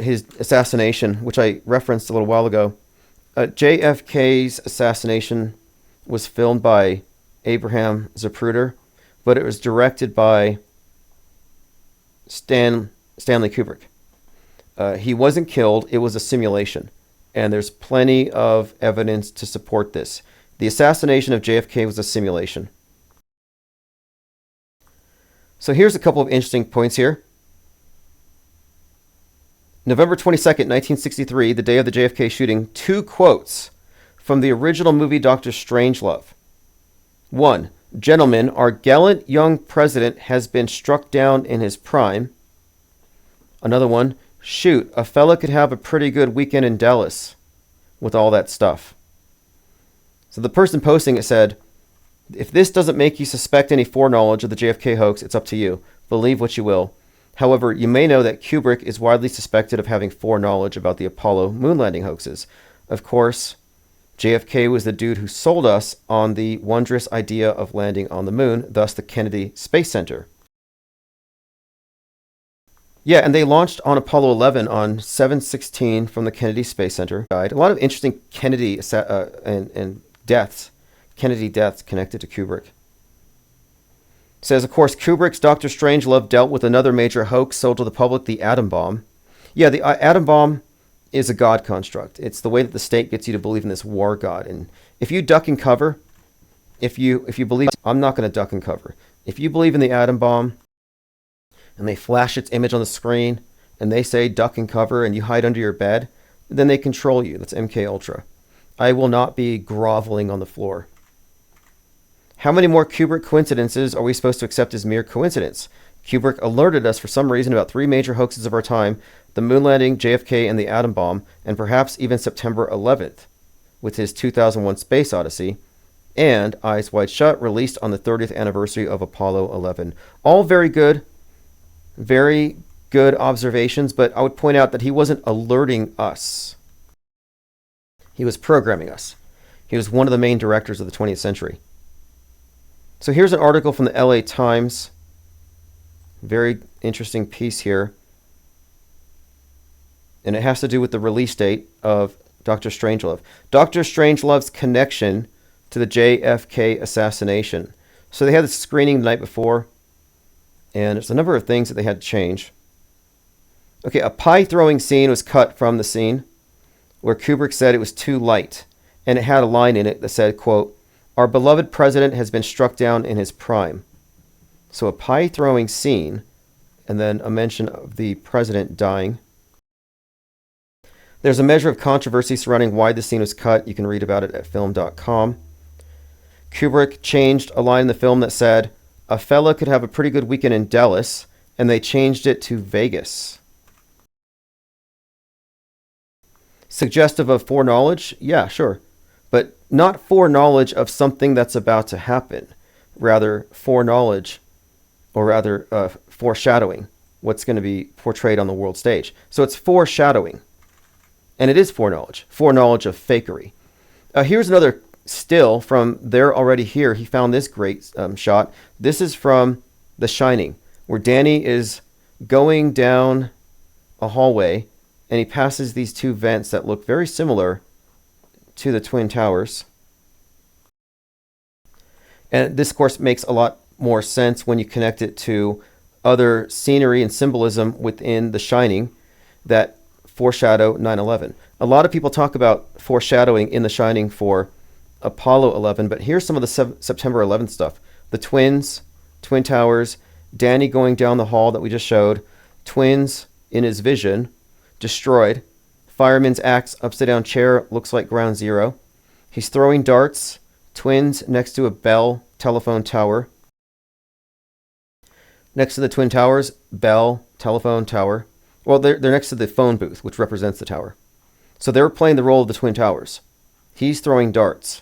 His assassination, which I referenced a little while ago. JFK's assassination was filmed by Abraham Zapruder, but it was directed by Stanley Kubrick. He wasn't killed. It was a simulation. And there's plenty of evidence to support this. The assassination of JFK was a simulation. So here's a couple of interesting points here. November 22nd, 1963, the day of the JFK shooting, 2 quotes from the original movie Dr. Strangelove. 1, gentlemen, our gallant young president has been struck down in his prime. Another one, shoot, a fella could have a pretty good weekend in Dallas with all that stuff. So the person posting it said, if this doesn't make you suspect any foreknowledge of the JFK hoax, it's up to you. Believe what you will. However, you may know that Kubrick is widely suspected of having foreknowledge about the Apollo moon landing hoaxes. Of course, JFK was the dude who sold us on the wondrous idea of landing on the moon, thus the Kennedy Space Center. Yeah, and they launched on Apollo 11 on 7/16 from the Kennedy Space Center. A lot of interesting Kennedy and deaths, Kennedy deaths connected to Kubrick. Says, of course, Kubrick's Dr. Strangelove dealt with another major hoax sold to the public, the atom bomb. Yeah, the atom bomb is a God construct. It's the way that the state gets you to believe in this war God. And if you duck and cover, if you believe, I'm not going to duck and cover. If you believe in the atom bomb, and they flash its image on the screen, and they say duck and cover, and you hide under your bed, then they control you. That's MK Ultra. I will not be groveling on the floor. How many more Kubrick coincidences are we supposed to accept as mere coincidence? Kubrick alerted us for some reason about 3 major hoaxes of our time, the moon landing, JFK, and the atom bomb, and perhaps even September 11th, with his 2001 Space Odyssey, and Eyes Wide Shut, released on the 30th anniversary of Apollo 11. All very good, very good observations, but I would point out that he wasn't alerting us. He was programming us. He was one of the main directors of the 20th century. So here's an article from the LA Times. Very interesting piece here. And it has to do with the release date of Dr. Strangelove. Dr. Strangelove's connection to the JFK assassination. So they had the screening the night before, and there's a number of things that they had to change. Okay, a pie throwing scene was cut from the scene where Kubrick said it was too light, and it had a line in it that said, quote, "Our beloved president has been struck down in his prime." So a pie throwing scene, and then a mention of the president dying. There's a measure of controversy surrounding why the scene was cut. You can read about it at film.com. Kubrick changed a line in the film that said, "A fella could have a pretty good weekend in Dallas," and they changed it to Vegas. Suggestive of foreknowledge? Yeah, sure. But not foreknowledge of something that's about to happen. Rather, foreknowledge, or rather, foreshadowing what's going to be portrayed on the world stage. So it's foreshadowing. And it is foreknowledge. Foreknowledge of fakery. Here's another still from They're Already Here. He found this great shot. This is from The Shining, where Danny is going down a hallway, and he passes these two vents that look very similar to the Twin Towers. And this, of course, makes a lot more sense when you connect it to other scenery and symbolism within The Shining that foreshadow 9/11. A lot of people talk about foreshadowing in The Shining for Apollo 11, but here's some of the September 11th stuff. The twins, Twin Towers, Danny going down the hall that we just showed, twins in his vision, destroyed, fireman's axe upside down chair, looks like Ground Zero. He's throwing darts, twins next to a bell telephone tower. Next to the Twin Towers, bell, telephone tower. Well, they're next to the phone booth, which represents the tower. So they're playing the role of the Twin Towers. He's throwing darts.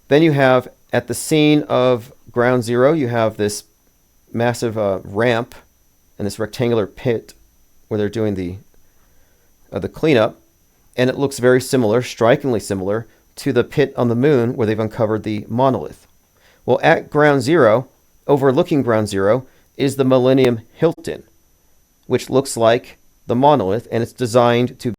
Then you have, at the scene of Ground Zero, you have this massive ramp and this rectangular pit where they're doing the cleanup. And it looks very similar, strikingly similar, to the pit on the moon where they've uncovered the monolith. Well, at Ground Zero, overlooking Ground Zero, is the Millennium Hilton, which looks like the monolith, and it's designed to